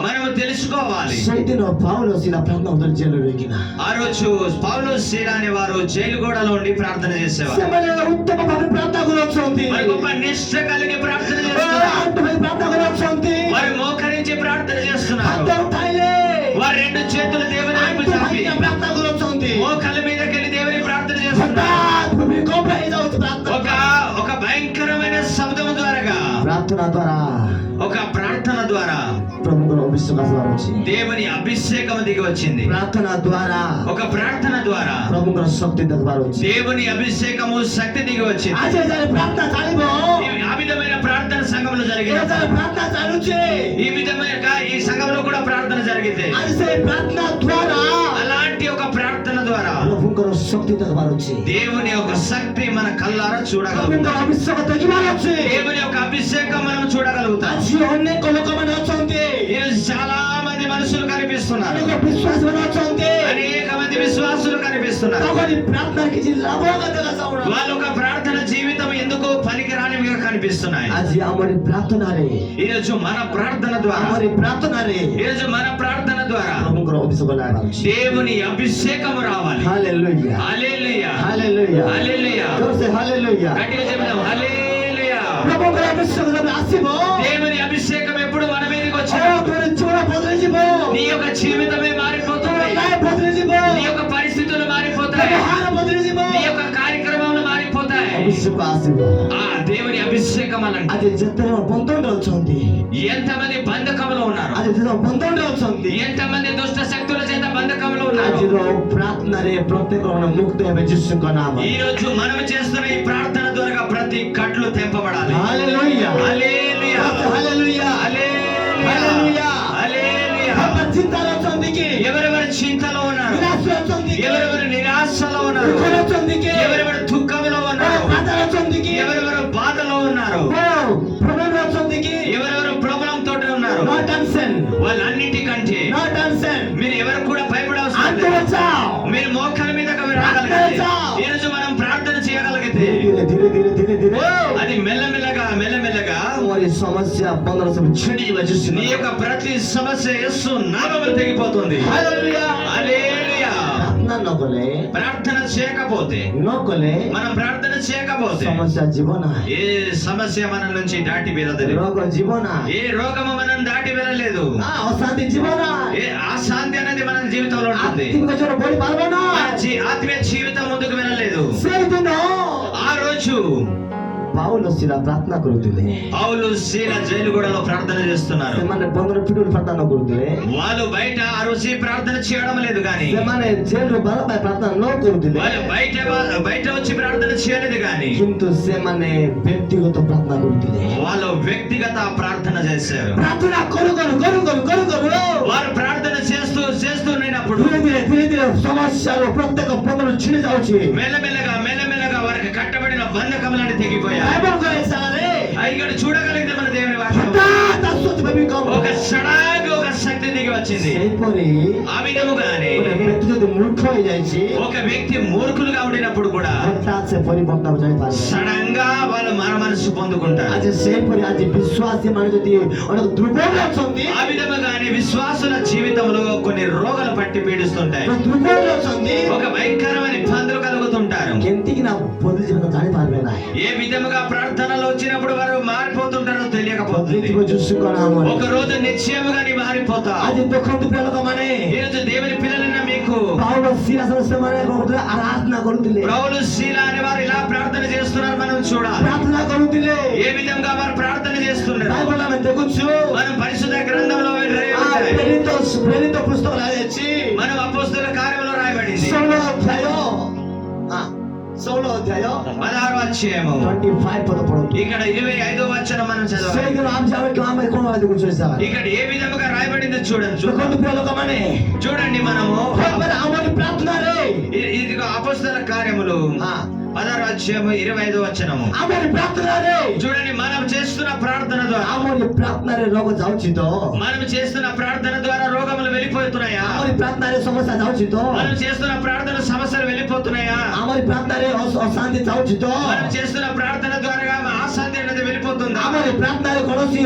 మనము తెలుసుకోవాలి. ସେଇଦିନ ପାଉଲ ଶିଲା ପ୍ରାର୍ଥନା କରି ଜେଲରେ ରହିକିନା ఆ రోజు పౌలు శీల అనే వారు జైలు గోడలో ఉండి ప్రార్థన చేసేవారు. ସେମାନେ ଉତ୍ତମ ଭାବରେ ପ୍ରାର୍ଥନା କରୁଛନ୍ତି, వారు గొప్ప నిష్ఠ కలిగి ప్రార్థన చేస్తున్నారు. ଆଣ୍ଠୁ ଭାଇ ପ୍ରାର୍ଥନା କରୁଛନ୍ତି, వారు మోకరించి ప్రార్థన చేస్తున్నారు. ହାତ ଉଠାଇଲେ వారు రెండు చేతులు దేవుని వైపు ଆଣ୍ଠୁ చాపి ଭାଇ ପ୍ରାର୍ଥନା କରୁଛନ୍ତି, మోకాళ్ళ మీదకి వెళ్ళి దేవుని ప్రార్థన చేస్తున్నారు. ହଠାତ୍ ଭୂମିକମ୍ପ ହେଇଯାଉଛି ପ୍ରାର୍ଥନା ఒక భయంకరమైన శబ్దం ద్వారా, ପ୍ରାର୍ଥନା ଦ୍ୱାରା ఒక ప్రార్థన ద్వారా ପ୍ରଭୁଙ୍କର ଅଭିଷେକ ଆସିବାର ଅଛି। దేవుని అభిషేకం దిగి వచ్చింది. ପ୍ରାର୍ଥନା ଦ୍ୱାରା ఒక ప్రార్థన ద్వారా ପ୍ରଭୁଙ୍କର ଶକ୍ତି ଦେଖିବାର ଅଛି। దేవుని అభిషేకము శక్తి దిగి వచ్చింది. ଆଜି ଯାଏ ପ୍ରାର୍ଥନା ଚାଲିବ, ఆ విధమైన ప్రార్థన సంఘంలో జరిగింది. ଯାଏ ପ୍ରାର୍ଥନା ଚାଲୁଛି, ఈ విధమైన ఈ సంఘంలో కూడా ప్రార్థన జరిగితే ଆଜି ସେଇ ପ୍ରାର୍ଥନା ଦ୍ୱାରା అలాంటి ఒక ప్రార్థన ద్వారా ପ୍ରଭୁଙ୍କର ଶକ୍ତି ଦେଖିବାର ଅଛି, దేవుని యొక్క శక్తి మన కళ్ళారా చూడగలుగుతాం. ପ୍ରଭୁଙ୍କର ଅଭିଷେକ ଦେଖିବାର ଅଛି। దేవుని యొక్క అభిషేకం మనం చూడగలుగుతాం. ଆଜି ଅନେକ ଲୋକମାନେ ଅଛନ୍ତି, ఈరోజు చాలా మంది మనుషులు కనిపిస్తున్నారు, ଅନେକ ବିଶ୍ୱାସୀମାନେ ଅଛନ୍ତି, అనేక మంది విశ్వాసులు కనిపిస్తున్నారు. ତାଙ୍କରି ପ୍ରାର୍ଥନାରେ କିଛି ଲାଭ ଦେଖାଯାଉନି। వాళ్ళ ఒక ప్రార్థన జీవితం ఎందుకో పనికిరానివిగా కనిపిస్తున్నాయి. ଆଜି ଆମରି ପ୍ରାର୍ଥନାରେ ఈరోజు మన ప్రార్థన ద్వారా ଆମରି ପ୍ରାର୍ଥନାରେ ఈరోజు మన ప్రార్థన ద్వారా ପ୍ରଭୁଙ୍କର ଅଭିଷେକ ଲାଗିବାର ଅଛି। దేవుని అభిషేకం రావాలి. ହାଲେଲୁୟା, హల్లెలూయా, ହାଲେଲୁୟା, హల్లెలూయా. ଜୋରସେ ହାଲେଲୁୟା। గట్టిగా చెప్దాం హల్లెలూయా. ପ୍ରଭୁଙ୍କର ଅଭିଷେକ ଯେବେ ଆସିବ, దేవుని అభిషేకం ఎప్పుడు మన మీదకి ଓ వచ్చినా ତୋର ଜୀବନ ବଦଳିଯିବ, నీ యొక్క జీవితమే ତୋର మారిపోతుంది, ଲାଇଫ ବଦଳିଯିବ, నీ యొక్క పరిస్థితులు ତୋର మారిపోతాయి, ବ୍ୟବହାର ବଦଳିଯିବ, నీ యొక్క కార్యక్రమాలు మారిపోతాయి. ଅଭିଷେକ ଆସିବ। ఆ దేవుని అభిషేకం అనండి. ଆଜି ଯେତେ ବନ୍ଧନରେ ଅଛନ୍ତି, ఎంతమంది బంధకంలో ఉన్నారు, ଆଜି ଯେତେ ବନ୍ଧନରେ ଅଛନ୍ତି, ఎంతమంది దుష్ట శక్తుల చేత బంధకంలో ఉన్నారు. ଆଜିର ପ୍ରାର୍ଥନାରେ ପ୍ରତ୍ୟେକ ଜଣ ମୁକ୍ତ ହେବେ ଯୀଶୁଙ୍କ ନାମ। ఈ రోజు మనం చేస్తున్న ఈ ప్రార్థన ద్వారా ప్రతి కట్లు తెంపబడాలి. ହାଲେଲୁୟା, హల్లెలూయా, ହାଲେଲୁୟା, హల్లెలూయా, ହାଲେଲୁୟା। హల్లెలూయా. ଆପଣ ଚିନ୍ତାରେ ଅଛନ୍ତି କି? ఎవరెవరు చింతలో ఉన్నారు, ନିରାଶରେ ଅଛନ୍ତି କି? ఎవరెవరు నిరాశలో ఉన్నారు, ଦୁଃଖରେ ଅଛନ୍ତି କି? ఎవరెవరు దుఃఖంలో ఉన్నారు, ବାଧାରେ ଅଛନ୍ତି କି? ఎవరెవరు బాధలో ఉన్నారు, ପ୍ରୋବ୍ଲେମରେ ଅଛନ୍ତି କି? ఎవరెవరు ప్రాబ్లం తోటి ఉన్నారు, నో టెన్షన్, వాళ్ళన్నిటికంటే నో టెన్షన్, మీరు ఎవరు కూడా భయపడవసరం లేదు. అంతవచ్చావు। మీరు మోకాల మీద రాగలిగితే, ఈ రోజు మనం ప్రార్థన చేయగలిగితే धीरे धीरे धीरे धीरे धीरे అది మెల్లమెల్లగా మెల్లమెల్లగా हमारी समस्या 15 सब छिड़ी वजह నీ యొక్క ప్రతి సమస్య యేసు నామములో తెగిపోతుంది. हालेलुया। హల్లెలూయా. प्रार्थना न कले, ప్రార్థన చేయకపోతే, न कले మనం ప్రార్థన చేయకపోతే समस्या जीवन ఏ సమస్య మన నుంచి దాటి వెళ్ళదు, रोग जीवन ఏ రోగము మనం దాటి వెళ్ళలేదు, अशांति जीवन ఏ అశాంతి అనేది మన జీవితంలో ఉంటుంది, आत्मिक जोर बड़ी पारबो ना ఆత్మీయ జీవితం ముందుకు వెళ్ళలేదు. से दिन ఆ రోజు पाउल सिला प्रार्थना करूथिले, పౌలు శీల జైలు గోడలో ప్రార్థన చేస్తున్నారు. ସେମାନେ 15 ପିଢି प्रार्थना करूथिले, వాళ్ళు బయట ఆ రోజు ప్రార్థన చేయడం లేదు, కానీ ସେମାନେ जेल बार बार प्रार्थना न करूथिले, వాళ్ళు బయట వచ్చి ప్రార్థన చేయలేదు, కానీ किंतु ସେମାନେ व्यक्तिगत प्रार्थना करूथिले। వాళ్ళు వ్యక్తిగత ప్రార్థన చేశారు. प्रार्थना करू करू करू करू करू करू వారు ప్రార్థన చేస్తూ చేస్తున్నప్పుడు धीरे धीरे धीरे धीरे समस्याలు प्रत्येक పొందలు చిని जाଉଛି। మెల్లమెల్లగా మెల్లమెల్లగా వారికి కట్టబడిన బంధకములన్నీ తెగిపోయాయి. బైబిల్ గ్రంథాలే ఇక్కడ చూడగలిగితే మన దేవుని వాక్యం హఠాత్ అస్వస్థ భూమికంప ఒక సడన్ ఒక శక్తి దిగి వచ్చింది. సేపరి ఆ విధముగానే ఒక వ్యక్తి ଯଦି మూర్ఖ ହେଇଯାଇଛି, ఒక వ్యక్తి మూర్ఖులుగా ఉండినప్పుడు కూడా ହଠାତ୍ ସେ ପରିବର୍ତ୍ତନ ଯାଇପାରେ। సడన్ గా వాళ్ళు మనసు పొందుకుంటారు. ଆଜି ସେପରି ଆଜି ବିଶ୍ୱାସୀ ମାନେ ଯଦି ଅନେକ ଦୁର୍ବଳ ଅଛନ୍ତି, ఆ విధముగానే విశ్వాసుల జీవితంలో కొన్ని రోగాలు పట్టి పీడిస్తుంటాయి, ଦୁର୍ବଳ ଅଛନ୍ତି, ఒక భయంకరమైన ఇబ్బందులు కలుగుతుంటారు. କେମିତି କିନା ବଦଳି ଯିବେ ଜାଣିପାରିବେ ନାହିଁ। ఏ విధముగా ప్రార్థనలో వచ్చినప్పుడు వారు మారిపోతుంటారో తెలియకపోతుంది. ବଦଳିଯିବ ଯୀଶୁଙ୍କ ନାମରେ। ఒక రోజు నిశ్చయముగా నీ మారిపోతా. ଆଜି ଦେଖନ୍ତୁ ପ୍ରିୟ ଲୋକମାନେ, ఈ రోజు దేవుని పిల్లలైన మీకు ପାଉଲ ସିଲାସ ସେମାନେ କଣ କରୁଥିଲେ? ଆରାଧନା କରୁଥିଲେ, పౌలు శీల అనే వారు ఇలా ప్రార్థన చేస్తున్నారు. మనం చూడాలి ପ୍ରାର୍ଥନା କରୁଥିଲେ। ఏ విధంగా వారు ప్రార్థన చేస్తున్నారు. బైబిల్ ଆମେ ଦେଖୁଛୁ, మనం పరిశుద్ధ గ్రంథంలో రాయబడింది. ప్రేరిత పుస్తకం రాయొచ్చి మనం అపోస్తలుల కార్యములో రాయబడింది 16 అధ్యాయం 16వ అధ్యాయము 25 పద పడదు। ఇక్కడ 25వ వచనం మనం చదవాలి. ସେଇଦିନ ଆମେ ଯାଉ କାମ କଣ ଆଜି କୁଛୁ ସାର୍ ఇక్కడ ఏ విధముగా రాయబడిందో చూడండి. ଦେଖନ୍ତୁ ପ୍ରିୟ ଲୋକମାନେ, చూడండి మనము ଆମର ପ୍ରାର୍ଥନାରେ ఇది అపోస్తలుల కార్యములు 16వ అధ్యాయము 25వ వచనము. ଆମର ପ୍ରାର୍ଥନାରେ చూడండి, మనం చేస్తున్న ప్రార్థన ద్వారా ଆମର ପ୍ରାର୍ଥନାରେ ରୋଗ ଯାଉଛି ତ, మనం చేస్తున్న ప్రార్థన ద్వారా రోగములు వెళ్ళిపోతున్నాయా? ଆମର ପ୍ରାର୍ଥନାରେ ସମସ୍ୟା ଯାଉଛି ତ, మనం చేస్తున్న ప్రార్థన సమస్యలు వెళ్ళిపోతున్నాయా? ଆମର ପ୍ରାର୍ଥନାରେ ଅଶାନ୍ତି ଯାଉଛି ତ, మనం చేస్తున్న ప్రార్థన ద్వారా అశాంతి అనేది వెళ్ళిపోతుందా? ଆମର ପ୍ରାର୍ଥନାରେ କୌଣସି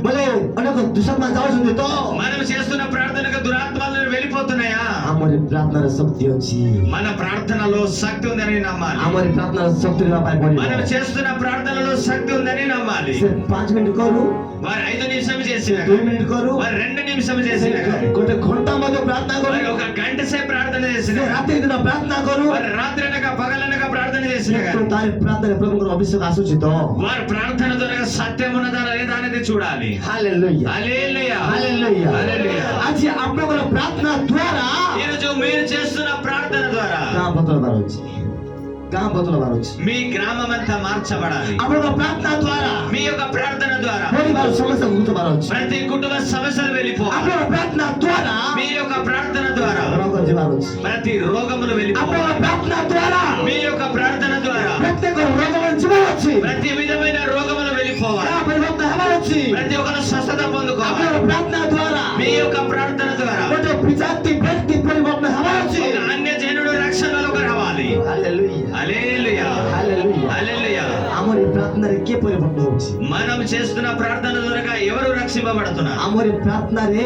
ବୋଲେ ଅନେକ ଦୁଃସମ୍ମାନ ଯାଉଛନ୍ତି ତ, ଆମରି ପ୍ରାର୍ଥନାର ଶକ୍ତି ଅଛି। మన ప్రార్థనలో శక్తి ఉందని నమ్మాలి. ଆମରି ପ୍ରାର୍ଥନାର ଶକ୍ତି ହେବା ପାଇଁ మనం ପଡିବ। చేస్తున్న ప్రార్థనలో శక్తి ఉందని నమ్మాలి. ସେ 5 ମିନିଟ୍ କରୁ, వారు 5 నిమిషం చేసిన 2 మినిట్ କରୁ, వారు 2 నిమిషం చేసిన ଗୋଟେ ଘଣ୍ଟା ମଧ୍ୟ ପ୍ରାର୍ଥନା କରୁ, వారు 1 గంట సేపు ప్రార్థన చేసిన ରାତି ଦିନ ପ୍ରାର୍ଥନା କରୁ। వారు రాత్రనక పగలనక ప్రార్థన చేసిన କିନ୍ତୁ ତାରି ପ୍ରାର୍ଥନାରେ ପ୍ରଭୁଙ୍କର ଅଭିଷେକ ଆସୁଛି ତ? వారు ప్రార్థన ద్వారా సత్యం ఉన్నదా లేదా అనేది చూడాలి. ହାଲେଲୁୟା, హల్లెలూయా, ହାଲେଲୁୟା। హల్లెలూయా. ଆଜି ଆପଣଙ୍କର ପ୍ରାର୍ଥନା ଦ୍ୱାରା ఈ రోజు మీరు చేస్తున్న ప్రార్థన ద్వారా ଗାଁ ବଦଳବାର ଅଛି, ଗାଁ ବଦଳବାର ଅଛି। మీ గ్రామం అంతా మార్చబడాలి. ଆପଣଙ୍କ ପ୍ରାର୍ଥନା ଦ୍ୱାରା మీ యొక్క ప్రార్థన ద్వారా ପରିବାର ସମସ୍ୟା ଭୁଗିବାର ଅଛି। ప్రతి కుటుంబ సమస్యలు వెళ్ళిపోవాలి. ଆପଣଙ୍କ ପ୍ରାର୍ଥନା ଦ୍ୱାରା మీ యొక్క ప్రార్థన ద్వారా ରୋଗ ଯିବାର ଅଛି। ప్రతి రోగములు ଆପଣଙ୍କ వెళ్ళిపోవాలి. ପ୍ରାର୍ଥନା ଦ୍ୱାରା మీ యొక్క ప్రార్థన ద్వారా ପ୍ରତ୍ୟେକ ରୋଗ ଯିବାର ଅଛି। ప్రతి విధమైన రోగములు వెళ్ళిపోవాలి. ଯାହା ପରିବର୍ତ୍ତନ ହେବାର ଅଛି। ప్రతి ఒక్కరు స్వస్థత పొందుకోవాలి. ଆପଣଙ୍କ ପ୍ରାର୍ଥନା ଦ୍ୱାରା మీ యొక్క ప్రార్థన ద్వారా ଗୋଟେ ବିଜାତି ବ୍ୟକ୍ତି ପରିବର୍ତ୍ତନ ହେବାର ଅଛି। ఒక అన్య జనుడు రక్షణలోకి రావాలి. ହାଲେଲୁୟା, హల్లెలూయా, ହାଲେଲୁୟା। హల్లెలూయా. ଆମର ఈ ପ୍ରାର୍ଥନାରେ କିଏ ପରିବର୍ତ୍ତନ ହେଉଛି? మనం చేస్తున్న ప్రార్థన ద్వారా ఎవరు రక్షింపబడుతున్నారు? ଆମର ఈ ପ୍ରାର୍ଥନାରେ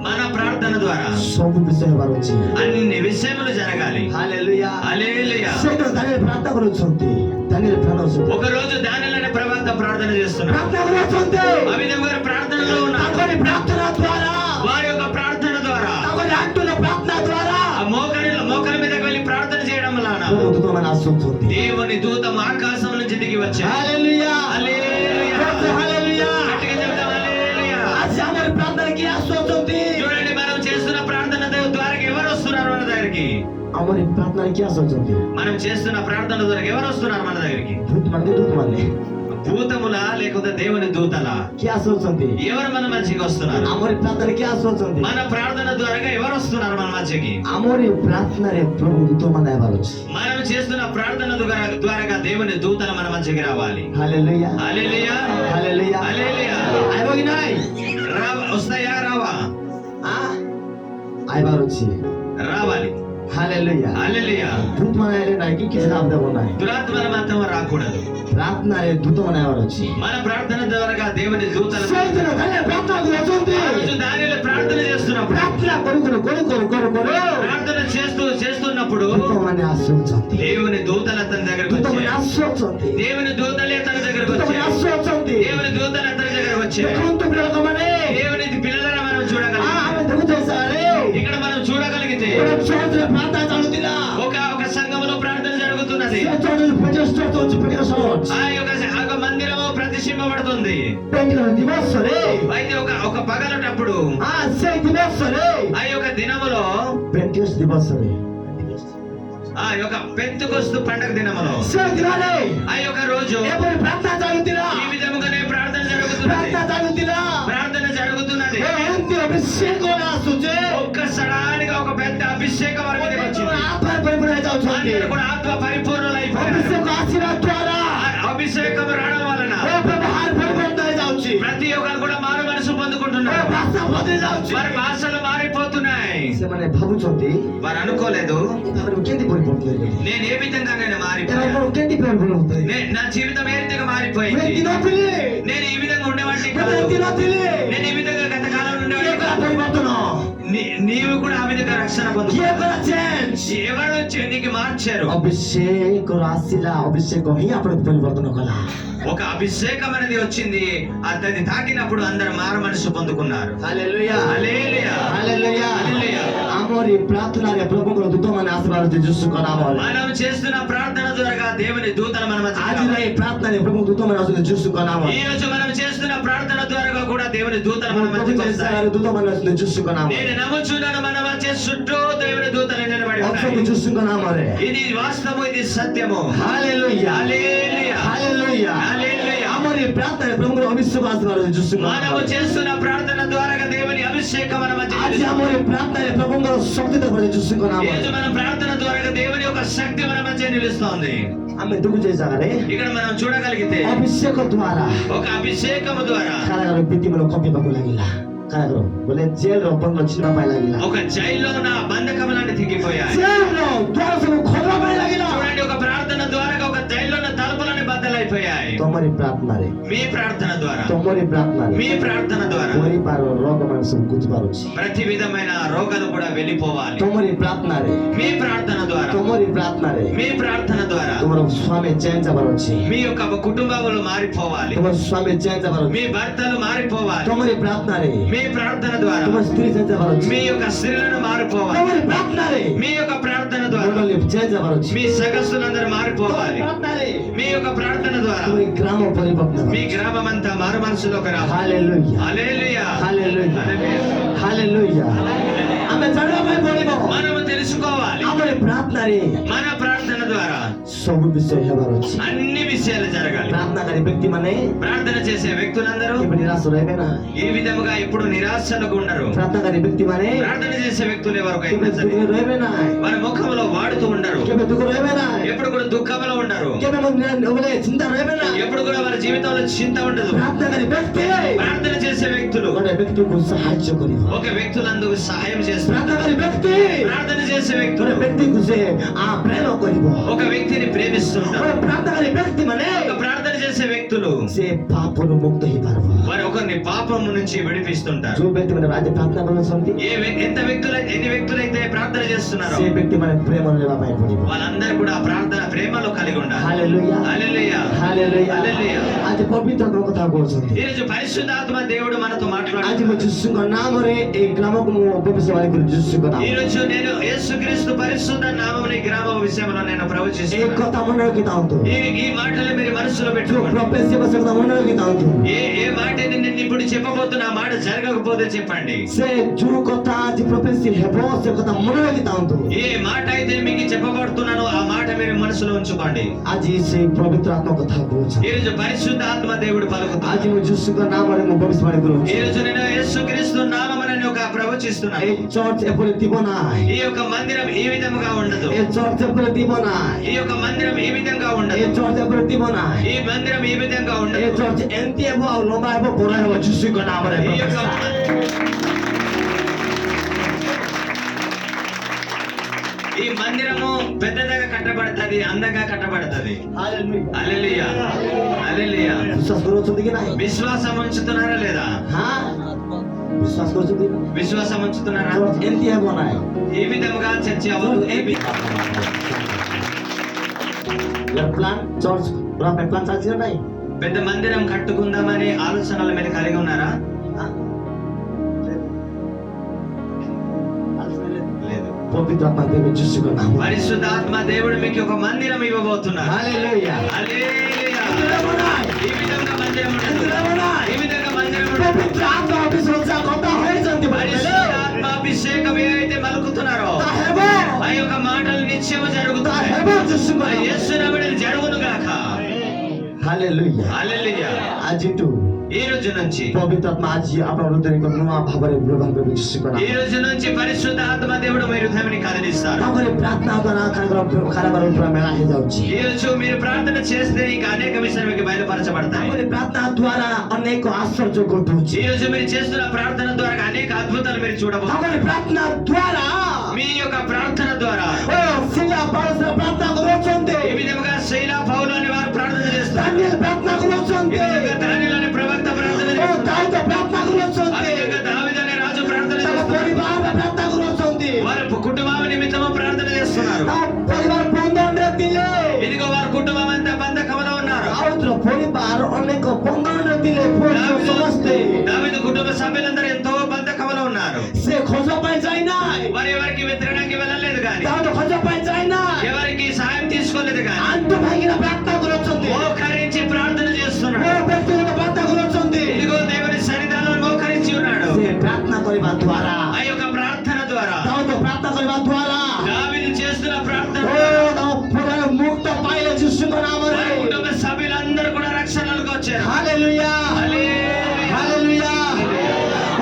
మన ప్రార్థన ద్వారా ସବୁ ବିଷୟ ହେବାର ଅଛି। అన్ని విషయములు జరగాలి. ହାଲେଲୁୟା। హల్లెలూయా. ସେଇଟା ଦାନିଏଲ ପ୍ରାର୍ଥନା କରୁଛନ୍ତି, ଦାନିଏଲ ପ୍ରାର୍ଥନା କରୁଛନ୍ତି, ఒక రోజు దానిలోనే ప్రవక్త ప్రార్థన చేస్తున్నారు. ପ୍ରାର୍ଥନା କରୁଛନ୍ତି। ఆ విధంగా ప్రార్థనలో ఉన్నారు. ତାଙ୍କରି ପ୍ରାର୍ଥନା ଦ୍ୱାରା, వారి యొక్క ప్రార్థన ద్వారా ତାଙ୍କରି ଆଣ୍ଠୁల ପ୍ରାର୍ଥନା ଦ୍ୱାରା ఆ మోకల మీదకి వెళ్ళి ప్రార్థన చేయడం వలన ଦୂତମାନେ ଆସୁଛନ୍ତି। దేవుని దూతం ఆకాశం నుంచి దిగి వచ్చాడు. ହାଲେଲୁୟା, హల్లెలూయా. ହାଲେଲୁୟା। గట్టిగా చెప్తాం హల్లెలూయా. ଆଜି ଆମର ପ୍ରାର୍ଥନାରେ କିଏ ଆସୁଛନ୍ତି? చూడండి, మనం చేస్తున్న ప్రార్థన ద్వారా ఎవరు వస్తున్నారు మన దగ్గరికి? ଆମର ఈ ପ୍ରାର୍ଥନାରେ କିଏ ଆସୁଛନ୍ତି? మనం చేస్తున్న ప్రార్థన ద్వారా ఎవరు వస్తున్నారు మన దగ్గరికి? ଦୂତମାନେ భూతములా లేకపోతే దేవుని దూతలా? କିଏ ଆସୁଛନ୍ତି? ఎవరు మన మధ్యకి వస్తున్నారు? ଆମର ఈ ପ୍ରାର୍ଥନାରେ କିଏ ଆସୁଛନ୍ତି? మన ప్రార్థన ద్వారా ఎవరు వస్తున్నారు మన మధ్యకి? ଆମର ఈ ପ୍ରାର୍ଥନାରେ ପ୍ରଭୁ ଦୂତମାନେ ହେବାର ଅଛି। మనం చేస్తున్న ప్రార్థన ద్వారా దేవుని దూతలు మన మధ్యకి రావాలి. ହାଲେଲୁୟା, హల్లెలూయా, ହାଲେଲୁୟା। హల్లెలూయా. ଆଇବ କି ନାଇଁ? వస్తాయా రావా? ଆଇବାର ଅଛି। రావాలి. ହାଲେଲୁୟା। హల్లెలూయా. ଦୂତମାନେ ଆଇଲେ ନାହିଁ କି କିଛି ଲାଭ ଦେବ ନାହିଁ। దురాత్మల మాత్రం రాకూడదు. ପ୍ରାର୍ଥନାରେ ଦୂତମାନେ ହେବାର ଅଛି। మన ప్రార్థన ద్వారా దేవుని దూతలు ସେଇଦିନ ଦାନିଏଲ ପ୍ରାର୍ଥନା କରୁଛନ୍ତି। ఆ రోజు దానిలో ప్రార్థన చేస్తున్నప్పుడు ପ୍ରାର୍ଥନା କରୁ ప్రార్థన చేస్తున్నప్పుడు ଦୂତମାନେ ଆସୁଛନ୍ତି। దేవుని దూతలు అతని దగ్గరకు ଦୂତମାନେ వచ్చాయి. ଆସୁଛନ୍ତି। దేవుని దూతలే తన దగ్గరకు ଦୂତମାନେ వచ్చాయి. ଆସୁଛନ୍ତି। దేవుని దూతలు అతని దగ్గరకు వచ్చాయి. ଦେଖନ୍ତୁ ପିଲାମାନେ, దేవుని పిల్లలను మనం చూడగలిగితే, ଆମେ ଦେଖୁଛେ ସାରେ ఇక్కడ మనం చూడగలిగితే ଗୋଟେ ଚର୍ଚ୍ଚରେ ପ୍ରାର୍ଥନା ଚାଲୁଥିଲା। ఒక సంఘములో ప్రార్థన జరుగుతున్నది. ସେ ଚର୍ଚ୍ଚରେ ପେଣ୍ଟିକୋଷ୍ଟ ଅଛି, ପେଣ୍ଟିକୋଷ୍ଟ ଚର୍ଚ୍ଚ। ఆ యొక్క మందిరము ప్రతిష్ఠింపబడుతుంది. ପେଣ୍ଟିକୋଷ୍ଟ ଦିବସରେ, అయితే ఒక పగలటప్పుడు ସେଇ ଦିବସରେ, ఆ యొక్క దినములో ପେଣ୍ଟିକୋଷ୍ଟ ଦିବସରେ, ఆ యొక్క పెంతెకొస్తు పండగ దినములో ସେ ଦିନରେ ఆ యొక్క రోజు ଏପରି ପ୍ରାର୍ଥନା ଚାଲୁଥିଲା। ఈ విధముగానే ప్రార్థన జరుగుతున్నది. ପ୍ରାର୍ଥନା ଚାଲୁଥିଲା। ప్రార్థన జరుగుతున్నది. ଏମିତି ଅଭିଷେକ ଆସୁଛେ, ఒక్క సడానిగా ఒక పెద్ద అభిషేకం వారి మీదకి వచ్చింది. ଆତ୍ମା ପରିପୂର୍ଣ୍ଣ ଯାଉଛନ୍ତି। అందరూ కూడా ఆత్మ పరిపూర్ణులైపోయారు. ଅଭିଷେକ ଆସିବା ଦ୍ୱାରା ఆ అభిషేకం రావడం వలన ବ୍ୟବହାର ପରିବର୍ତ୍ତନ ହେଇଯାଉଛି। ప్రతి ఒక్కరు కూడా మారు మనసు పొందుకుంటున్నారు. ଭାଷା ବଦଳି ଯାଉଛି। వారి భాషలు మారిపోతున్నాయి. ସେମାନେ ଭାବୁଛନ୍ତି వారు అనుకోలేదు, ତାପରେ କେମିତି ପରିବର୍ତ୍ତନ ହେବେ? నేను ఏ విధంగా నేను ଏରା మారిపోయాను, ମୋର କେମିତି ପରିବର୍ତ୍ତନ ହେବେ? నా జీవితం ఏ రీతిగా ମୁଁ మారిపోయింది. ଏମିତି ନଥିଲି, నేను ఈ విధంగా ఉండేవాడిని ମୁଁ కాదు. ଏମିତି ନଥିଲି। నేను ఈ విధంగా గత కాలంలో କିଏ ఉండేవాడిని କଲା కాదు. ପରିବର୍ତ୍ତନ? నీవు కూడా ఆ విధంగా రక్షణ పొందు. କିଏ କଲା ଚେଞ୍ଜ? ఎవరు వచ్చి నీకు మార్చారు? ଅଭିଷେକ ଆସିଲା, ଅଭିଷେକ ହିଁ ଆପଣଙ୍କୁ ପରିବର୍ତ୍ତନ କଲା। ఒక అభిషేకం అనేది వచ్చింది. అతన్ని తాకినప్పుడు అందరు మారు మనసు పొందుకున్నారు. ହାଲେଲୁୟା, హల్లెలూయా, ହାଲେଲୁୟା। హల్లెలూయా. ଆମର ఈ ପ୍ରାର୍ଥନାରେ ପ୍ରଭୁଙ୍କର ଦୂତମାନେ ଆସିବାର ଅଛି ଯୀଶୁଙ୍କ ନାମରେ। మనం చేస్తున్న ప్రార్థన ద్వారా దేవుని దూతలు మన మధ్య ଆଜିର ଏଇ ପ୍ରାର୍ଥନାରେ ପ୍ରଭୁଙ୍କ ଦୂତମାନେ ଆସୁଛନ୍ତି ଯୀଶୁଙ୍କ ନାମରେ। ఈ రోజు మనం చేస్తున్న ప్రార్థన ద్వారా కూడా దేవుని దూతలు మన మధ్యకి వస్తాయి. ଦୂତମାନେ ଆସୁଛନ୍ତି ଯୀଶୁଙ୍କ ନାମରେ। నేను నమ్ముచున్నాను, మన మధ్య చుట్టూ దేవుని దూతలు నిలబడి ଅଛନ୍ତି ఉన్నాయి. ଯୀଶୁଙ୍କ ନାମରେ। ఇది వాస్తవం, ఇది సత్యము. ହାଲେଲୁୟା, హల్లెలూయా, ହାଲେଲୁୟା। హల్లెలూయా. ଆମର ఈ ପ୍ରାର୍ଥନାରେ ପ୍ରଭୁଙ୍କର ଅଭିଷେକ ଆସିବାର ଅଛି ଯୀଶୁଙ୍କ మనము ନାମରେ। చేస్తున్న ప్రార్థన ద్వారా దేవుని అభిషేకం మన మధ్య ଆଜି ଆମର ఈ ପ୍ରାର୍ଥନାରେ ପ୍ରଭୁଙ୍କର ଶକ୍ତି ଦେଖାଯାଉଛି ଯୀଶୁଙ୍କ ఈ ନାମରେ। రోజు మన ప్రార్థన ద్వారా దేవుని యొక్క శక్తి మన మధ్య నిలుస్తోంది. ଆମେ ଦେଖୁଛେ ଏ ଜାଗାରେ ఇక్కడ మనం చూడగలిగితే ଅଭିଷେକ ଦ୍ୱାରା ఒక అభిషేకము ద్వారా କାରାଗାର ଭିତ୍ତିମାନ କମ୍ପିବାକୁ ଲାଗିଲା। କାରାଗାର ବୋଲେ ଜେଲର ବନ୍ଧ ଛିଣ୍ଡିବା ପାଇଁ ଲାଗିଲା। ఒక జైల్లో ఉన్న బంధకములన్నీ తెగిపోయాయి. ଜେଲର ଦ୍ୱାର ସବୁ ଖୋଲିବା ପାଇଁ ଲାଗିଲା। చూడండి, ఒక ప్రార్థన ద్వారా ఒక జైల్లో ఉన్న తలుపులన్నీ బద్దలైపోయాయి. ତମରି ପ୍ରାର୍ଥନାରେ మీ ప్రార్థన ద్వారా ତମରି ପ୍ରାର୍ଥନାରେ మీ ప్రార్థన ద్వారా ପରିବାର ରୋଗମାନେ ସବୁ ବୁଝି ପାରୁଛି ప్రతి విధమైన రోగాలు కూడా వెళ్ళిపోవాలి ତମରି ପ୍ରାର୍ଥନାରେ మీ ప్రార్థన ద్వారా ତମରି ପ୍ରାର୍ଥନାରେ మీ ప్రార్థన ద్వారా ତମର ସ୍ୱାମୀ ଚେଞ୍ଜ ହେବାର ଅଛି మీ యొక్క కుటుంబాలు మారిపోవాలి ତମର ସ୍ୱାମୀ ଚେଞ୍ଜ ହେବାର ଅଛି మీ భర్తలు మారిపోవాలి ତମରି ପ୍ରାର୍ଥନାରେ మీ ప్రార్థన ద్వారా ତମ ସ୍ତ୍ରୀ ଚେଞ୍ଜ ହେବାର ଅଛି మీ యొక్క స్త్రీలను మారిపోవాలి ତମରି ପ୍ରାର୍ଥନାରେ మీ యొక్క ప్రార్థన ద్వారా ମଣ୍ଡଳୀ ଚେଞ୍ଜ ହେବାର ଅଛି మీ సగస్సులందరూ ତମରି మారిపోవాలి ପ୍ରାର୍ଥନାରେ మీ యొక్క ప్రార్థన ద్వారా ତମରି గ్రామ ପରିବର୍ତ୍ତନ మీ గ్రామం అంతా మారు మనసులోకి రావాలి ହାଲେଲୁୟା హల్లెలూయా ହାଲେଲୁୟା హల్లెలూయా ହାଲେଲୁୟା ଆମେ ଜାଣିବା ପାଇଁ ପଡିବ మనము తెలుసుకోవాలి ଆମର ପ୍ରାର୍ଥନାରେ మన ప్రార్థన ద్వారా ସବୁ ବିଷୟ ହେବାର ଅଛି అన్ని విషయాలు జరగాలి ପ୍ରାର୍ଥନାକାରୀ ବ୍ୟକ୍ତି ମାନେ ప్రార్థన చేసే వ్యక్తులందరూ କେବେ ନିରାଶ ରହିବେ ନା ఈ విధముగా ఇప్పుడు నిరాశలకు ఉండరు ପ୍ରାର୍ଥନାକାରୀ ବ୍ୟକ୍ତି ମାନେ ప్రార్థన చేసే వ్యక్తులు ఎవరు କେବେ ଦୁଃଖରେ ରହିବେ ନା వారి ముఖంలో వాడుతూ ఉండరు କେବେ ଦୁଃଖ ରହିବେ ନା ఎప్పుడు కూడా దుఃఖంలో ఉండరు କେବେ ବୋଲେ ଚିନ୍ତା ରହିବେ ନା ఎప్పుడు కూడా వారి జీవితంలో చింత ఉండదు ପ୍ରାର୍ଥନାକାରୀ ବ୍ୟକ୍ତି ప్రార్థన చేసే వ్యక్తులు ଗୋଟେ ବ୍ୟକ୍ତିକୁ ସାହାଯ୍ୟ କରିବ ఒక వ్యక్తులందుకు సహాయం చేస్తారు ପ୍ରାର୍ଥନାକାରୀ ବ୍ୟକ୍ତି ప్రార్థన చేసే వ్యక్తులు ଗୋଟେ ବ୍ୟକ୍ତିକୁ ସେ ପ୍ରେମ କରିବ ఒక వ్యక్తిని ప్రేమిస్తుంటారు ଗୋଟେ ପ୍ରାର୍ଥନାକାରୀ ବ୍ୟକ୍తి ମାନେ ఒక ప్రార్థన చేసే వ్యక్తులు ସେ ପାପରୁ ମୁକ୍ତ ହେଇପାରିବ వారి ఒకరిని పాపము నుంచి విడిపిస్తుంటారు ଯୋଉ ବ୍ୟକ୍ତି ମାନେ ଆଜି ପ୍ରାର୍ଥନା କରୁଛନ୍ତି ఎన్ని వ్యక్తులైతే ప్రార్థన చేస్తున్నారో ସେ ବ୍ୟକ୍ତି ମାନେ ପ୍ରେମ ନେବା ପାଇଁ ପଡିବ వాళ్ళందరూ కూడా ఆ ప్రార్థన ప్రేమలో కలిగి ఉండాలి ହାଲେଲୁୟା హల్లెలూయా ହାଲେଲୁୟା హల్లెలూయా ଆଜି ପବିତ୍ର କଥା କହୁଛନ୍ତି ఈ రోజు పరిశుద్ధాత్మ దేవుడు మనతో ଆଜି మాట్లాడుతున్నాడు ମୁଁ ଯୀଶୁଙ୍କ ନାମରେ ଏଇ ଗ୍ରାମକୁ ମୁଁ ଭବିଷ୍ୟବାଣୀ କରି ଯୀଶୁଙ୍କ ఈ ନାମ రోజు నేను యేసుక్రీస్తు పరిశుద్ధ నామమున ఈ గ్రామ విషయంలో నేను ଏଇ ప్రవచిస్తున్నాను କଥା ମନେ ରଖିଥାନ୍ତୁ ఈ మాటలు మీరు మనసులో ଯୋଉ పెట్టుకోండి ପ୍ରଫେସି ସେ କଥା ମନେ ରଖିଥାନ୍ତୁ ఏ మాట నేను ఇప్పుడు చెప్పబోతున్నా మాట జరగకపోతే చెప్పండి ସେ ଯୋଉ କଥା ଆଜି ପ୍ରଫେସି ହେବ ସେ କଥା ମନେ ରଖିଥାନ୍ତୁ ఏ మాట అయితే మీకు చెప్పబడుతున్నానో ఆ మాట మీరు మనసులో ఉంచుకోండి ଆଜି ସେ ପବିତ୍ର ଆତ୍ମା କଥା କହୁଛି ఈ రోజు పరిశుద్ధ ఆత్మ దేవుడు పలుకుతాడు ଆଜି ମୁଁ ଯୀଶୁଙ୍କ ନାମରେ ମୁଁ ଭବିଷ୍ୟବାଣୀ କରୁଛି ఈ రోజు నేను యేసుక్రీస్తు నామమున ఒక ప్రవచిస్తున్నాను ଏଇ ଚର୍ଚ୍ଚ ଏପରି ଥିବ ନାହିଁ ఈ యొక్క మందిరం ఈ విధముగా ఉండదు ଏ ଚର୍ଚ୍ଚ ଏପରି ଥିବ ନାହିଁ ఈ యొక్క మందిరం ఈ విధంగా ଏ ఉండదు ଚର୍ଚ୍ଚ ଏପରି ଥିବ ନାହିଁ ఈ మందిరం ఈ విధంగా ଏ ఉండదు ଚର୍ଚ୍ଚ ଏମିତି ହେବ ଆଉ ଲମ୍ବା ହେବ ବଡ଼ ହେବ ଯୀଶୁଙ୍କ ନାମରେ ఈ యొక్క ఈ మందిరము పెద్దగా కట్టబడుతుంది అందంగా కట్టబడుతుంది హల్లెలూయా హల్లెలూయా ବିଶ୍ୱାସ କରୁଛନ୍ତି କି ନାହିଁ విశ్వాసం ఉంచుతున్నారా లేదా ହଁ ବିଶ୍ୱାସ କରୁଛନ୍ତି విశ్వాసం ఉంచుతున్నారా ଚର୍ଚ୍ଚ ଏମିତି ହେବ ନାହିଁ ఈ విధముగా చర్చ అవ్వదు ପ୍ଲାନ୍ ଚର୍ଚ୍ଚ ପ୍ଲାନ୍ ଚାଲିଛି ନା ନାହିଁ పెద్ద మందిరం కట్టుకుందామని ఆలోచనల మీద కలిగి ఉన్నారా లేదు ପବିତ୍ର ଆତ୍ମା ଦେବେ ଯୀଶୁଙ୍କ ନାମ పరిశుద్ధాత్మ దేవుడు మీకు ఒక మందిరం ఇవ్వబోతున్నారు ହାଲେଲୁୟା హల్లెలూయా ఈ విధంగా మందిరం ఉండదు ఈ విధంగా మందిరం ఉండదు ପବିତ୍ର ଆତ୍ମା ଅଭିଷେକ ଯାହା କଥା ହୋଇଛନ୍ତି పరిశుద్ధాత్మ అభిషేకం ఏదైతే మలుకుతున్నారో ହେବ ఆ యొక్క మాటలు నిత్యము జరుగుతాయి ହେବ ଯୀଶୁଙ୍କ ఆ యేసు నామమున జరుగును గాక ହାଲେଲୁୟା హల్లెలూయా ଆଜିଠୁ ఈ రోజు నుంచి ପବିତ୍ର ଆତ୍ମା ଆଜି ଆପଣଙ୍କ ହୃଦୟକୁ ନୂଆ ଭାବରେ ବ୍ୟବହାର କରିବେ ଯୀଶୁଙ୍କ ନାମ ఈ రోజు నుంచి పరిశుద్ధ ఆత్మ దేవుడు మీ హృదయాన్ని కదిలిస్తారు ତାଙ୍କର ପ୍ରାର୍ଥନା ଦ୍ୱାରା ତାଙ୍କର କାରବାର ପୁରା ମେଳା ହେଇଯାଉଛି ఈ రోజు మీరు ప్రార్థన చేస్తే ఇంకా అనేక విషయాలు మీకు బయలుపరచబడతాయి ତାଙ୍କର ପ୍ରାର୍ଥନା ଦ୍ୱାରା ଅନେକ ଆଶ୍ଚର୍ଯ୍ୟ ଘଟୁଛି ఈ రోజు మీరు చేస్తున్న ప్రార్థన ద్వారా అనేక అద్భుతాలు మీరు చూడబోతున్నారు ତାଙ୍କର ପ୍ରାର୍ଥନା ଦ୍ୱାରା మీ యొక్క ప్రార్థన ద్వారా ଶିଲା ପାଉସର ପ୍ରାର୍ଥନା କରୁଛନ୍ତି ఈ విధముగా శైలా పౌలు అని వారు ప్రార్థన చేస్తారు ଦାନିଏଲ ପ୍ରାର୍ଥନା ఈ କରୁଛନ୍ତି విధంగా దానియేలు అనే ప్రవక్త ప్రార్థన చేస్తారు ଦାଉଦ ପ୍ରାର୍ଥନା ఆ କରୁଛନ୍ତି విధంగా దావీదు అనే రాజు ప్రార్థన ତାଙ୍କ చేస్తారు ପରିବାର ପ୍ରାର୍ଥନା କରୁଛନ୍ତି వారి కుటుంబం నిమిత్తము ప్రార్థన చేస్తున్నారు ତା ପରିବାର ବନ୍ଧନରେ ଥିଲେ ఇదిగో వారి కుటుంబం అంతా బంధకంలో ఉన్నారు ଦାଉଦର ପରିବାର ଅନେକ ବନ୍ଧନରେ ଥିଲେ ସମସ୍ତେ దావీదు కుటుంబ సభ్యులందరూ ఎంతో బంధకంలో ఉన్నారు ସେ ଖୋଜ ପାଇଁ ଯାଇନାହିଁ వారు ఎవరికి వ్యతిరేకంగా వెళ్ళలేదు కానీ ଦାଉଦ ଖୋଜ ପାଇଁ ଯାଇନାହିଁ ఎవరికి సహాయం తీసుకోలేదు కానీ ଆଣ୍ଠୁ ଭାଙ୍ଗିନା ପ୍ରାର୍ଥନା କରୁଛନ୍ତି మోకరించి ప్రార్థన చేస్తున్నాడు ମୋ ବ୍ୟକ୍ତିଗତ ପ୍ରାର୍ଥନା କରୁଛନ୍ତି ఇదిగో దేవుని సన్నిధానంలో మోకరించి ఉన్నాడు ସେ ପ୍ରାର୍ଥନା କରିବା ଦ୍ୱାରା ఆ యొక్క ప్రార్థన ద్వారా ଦାଉଦ ପ୍ରାର୍ଥନା କରିବା ଦ୍ୱାରା దావీదు చేస్తున్న ప్రార్థన ମୁକ୍ତ ପାଇଲେ ଯୀଶୁଙ୍କ ନାମରେ వారి కుటుంబ సభ్యులందరూ కూడా రక్షణలోకి వచ్చారు ହାଲେଲୁୟା హల్లెలూయా. ହାଲେଲୁୟା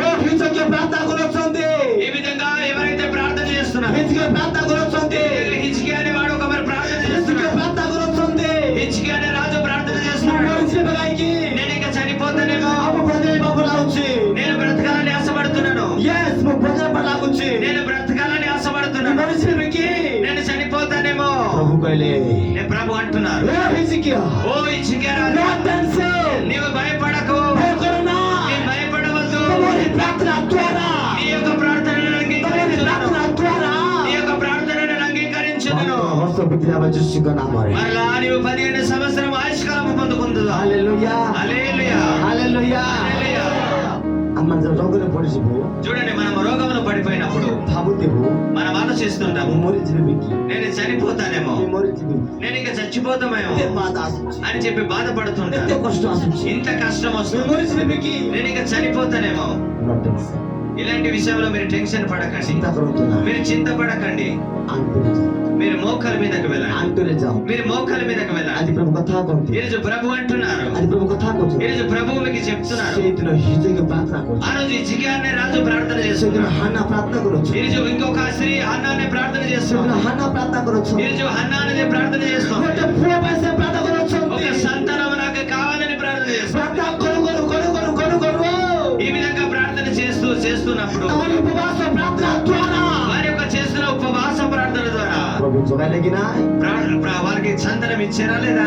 ଓ ଭିତରକେ ପ୍ରାର୍ଥନା କରୁଛନ୍ତି ఈ విధంగా ఎవరైతే ప్రార్థన చేస్తున్నారు ଭିତରକେ ପ୍ରାର୍ଥନା କରୁଛନ୍ତି హిజ్కియా అనే వాడు ఒక మరి ప్రార్థన ଭିତରକେ చేస్తున్నాడు ପ୍ରାର୍ଥନା କରୁଛନ୍ତି హిజ్కియా అనే రాజు ప్రార్థన ମୁଁ చేస్తున్నాడు ମରିଯିବି କାହିଁକି నేను ఇంకా చనిపోతానేమో ଆମ ବଦଳେଇବାକୁ ଲାଗୁଛି నేను బ్రతకాలని ఆశపడుతున్నాను ୟେସ୍ ମୁଁ ବଦଳେଇବା ଲାଗୁଛି నేను బ్రతకాలని ఆశపడుతున్నాను ମରିଯିବି କି నేను చనిపోతానేమో ପ୍ରଭୁ କହିଲେ ప్రభు అంటున్నారు, "ଏ ହିଜିକିଆ, ఓ హిజ్కియా రాజా, not dancing, నీవు భయపడకు, ଭୟ କର ନା, నీవు భయపడవద్దు, ତମରି ପ୍ରାର୍ଥନା ଦ୍ୱାରା, నీ యొక్క ప్రార్థనను ତମରି అంగీకరించుదును, ପ୍ରାର୍ଥନା ଦ୍ୱାରା నీ యొక్క ప్రార్థనను అంగీకరించుదును, ହସ ପିଠିରେ ଆମ ଯୀଶୁଙ୍କ ନାମରେ." మరలా నీవు 15 సంవత్సరం ఆయుష్కాలము పొందుకుందువు. ହାଲେଲୁୟା, హల్లెలూయా, ହାଲେଲୁୟା। హల్లెలూయా. ଆମେ ଯେତେବେଳେ ରୋଗରେ ପଡିଯିବୁ చూడండి, మనం రోగంలో పడిపోయినప్పుడు ଭାବୁଥିବୁ మనం ఆలోచిస్తుంటాము, ମୁଁ ମରିଯିବି କି, నేను చనిపోతానేమో, ମୁଁ మରିଯିବି, నేను ఇంకా చచ్చిపోతామేమో ଏତେ ବାଧା ଆସୁଛି, అని చెప్పి బాధపడుతుంటాను. ଏତେ କଷ୍ଟ ଆସୁଛି, ఇంత కష్టం ମୁଁ వస్తుంది, ମରିଯିବି କି। నేను ఇంకా చనిపోతానేమో. No tension, ఇలాంటి విషయంలో మీరు టెన్షన్ పడకండి, ଚିନ୍ତା କରନ୍ତୁ ନା, మీరు చింతపడకండి. ଆଣ୍ଠୁରେ ଯାଅ, మీరు మోకాల మీదకి వెళ్ళండి, ଆଣ୍ଠୁରେ ଯାଅ। మీరు మోకాల మీదకి వెళ్ళండి. ଆଜି ପ୍ରଭୁ କଥା କହନ୍ତି, ఈరోజు ప్రభు అంటున్నారు, ଆଜି ପ୍ରଭు କଥା କହୁଛନ୍ତି, ఈరోజు ప్రభువు మీకు చెప్తున్నారు. ସେଇଦିନ ହିଜକି ପ୍ରାର୍ଥନା ఆ କରୁଛି, రోజు హిజ్కియానే రాజు ప్రార్థన ସେଦିନ చేస్తున్నారు. ହାନା ପ୍ରାର୍ଥନା କରୁଛି, ఈరోజు ఇంకొక స్త్రీ హన్నానే ప్రార్థన ସେଦିନ చేస్తున్నారు. ହାନା ପ୍ରାର୍ଥନା କରୁଛି, ఈరోజు హన్నానే ప్రార్థన చేస్తున్నారు. ଗୋଟେ ପୁଅ ପାଇଁ ସେ ପ୍ରାର୍ଥନା ఒక କରୁଛନ୍ତି, సంతానం నాకు కావాలని ప్రార్థన చేస్తున్నారు. ପ୍ରାର୍ଥନା କରୁ କରୁ କରୁ କରୁ కరు కరు ఈ విధంగా ప్రార్థన చేస్తున్నప్పుడు తమరి ఉపవాస ప్రార్థన ద్వారా వారి యొక్క చేస్తున్న ఉపవాస ప్రార్థన ద్వారా ప్రభు జోగాలే కి నా వారికి సంతానం ఇచ్చారా లేదా?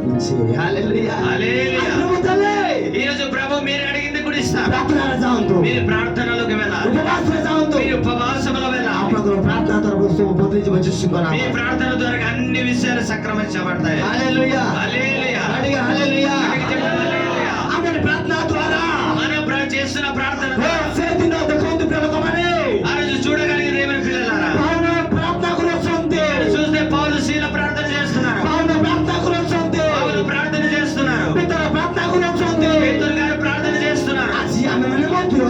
ఇచ్చే హల్లెలూయా హల్లెలూయా. అనుమతలే ఈ రోజు ప్రభు మీరు అడిగింది కూడా ఇస్తారు. ప్రార్థన జాంతు మీరు ప్రార్థనలోకి వెళ్ళాలి, ఉపవాస జాంతు మీరు ఉపవాసంలో వెళ్ళాలి. అప్పుడు ప్రార్థన తరపు సో బదిలించి వచ్చేసుకున్నా మీ ప్రార్థన ద్వారా అన్ని విషయాలు సక్రమించబడతాయి. హల్లెలూయా హల్లెలూయా. అడిగా హల్లెలూయా అడిగి చెప్పండి హల్లెలూయా. ఆమె ప్రార్థన ద్వారా మనం చేస్తున్న ప్రార్థన ద్వారా సేదిన దకొందు ప్రలకమనే ఆ రోజు చూడగలిగే దేవుని పిల్లలారా, పౌన ప్రార్థన గురొచ్చుంది చూస్తే పౌలు శీల ప్రార్థన చేస్తున్నారు, పౌన ప్రార్థన గురొచ్చుంది పౌలు ప్రార్థన చేస్తున్నారు, పితర ప్రార్థన గురొచ్చుంది పేతురు గారు ప్రార్థన చేస్తున్నారు. আজি ఆమె మన మధ్య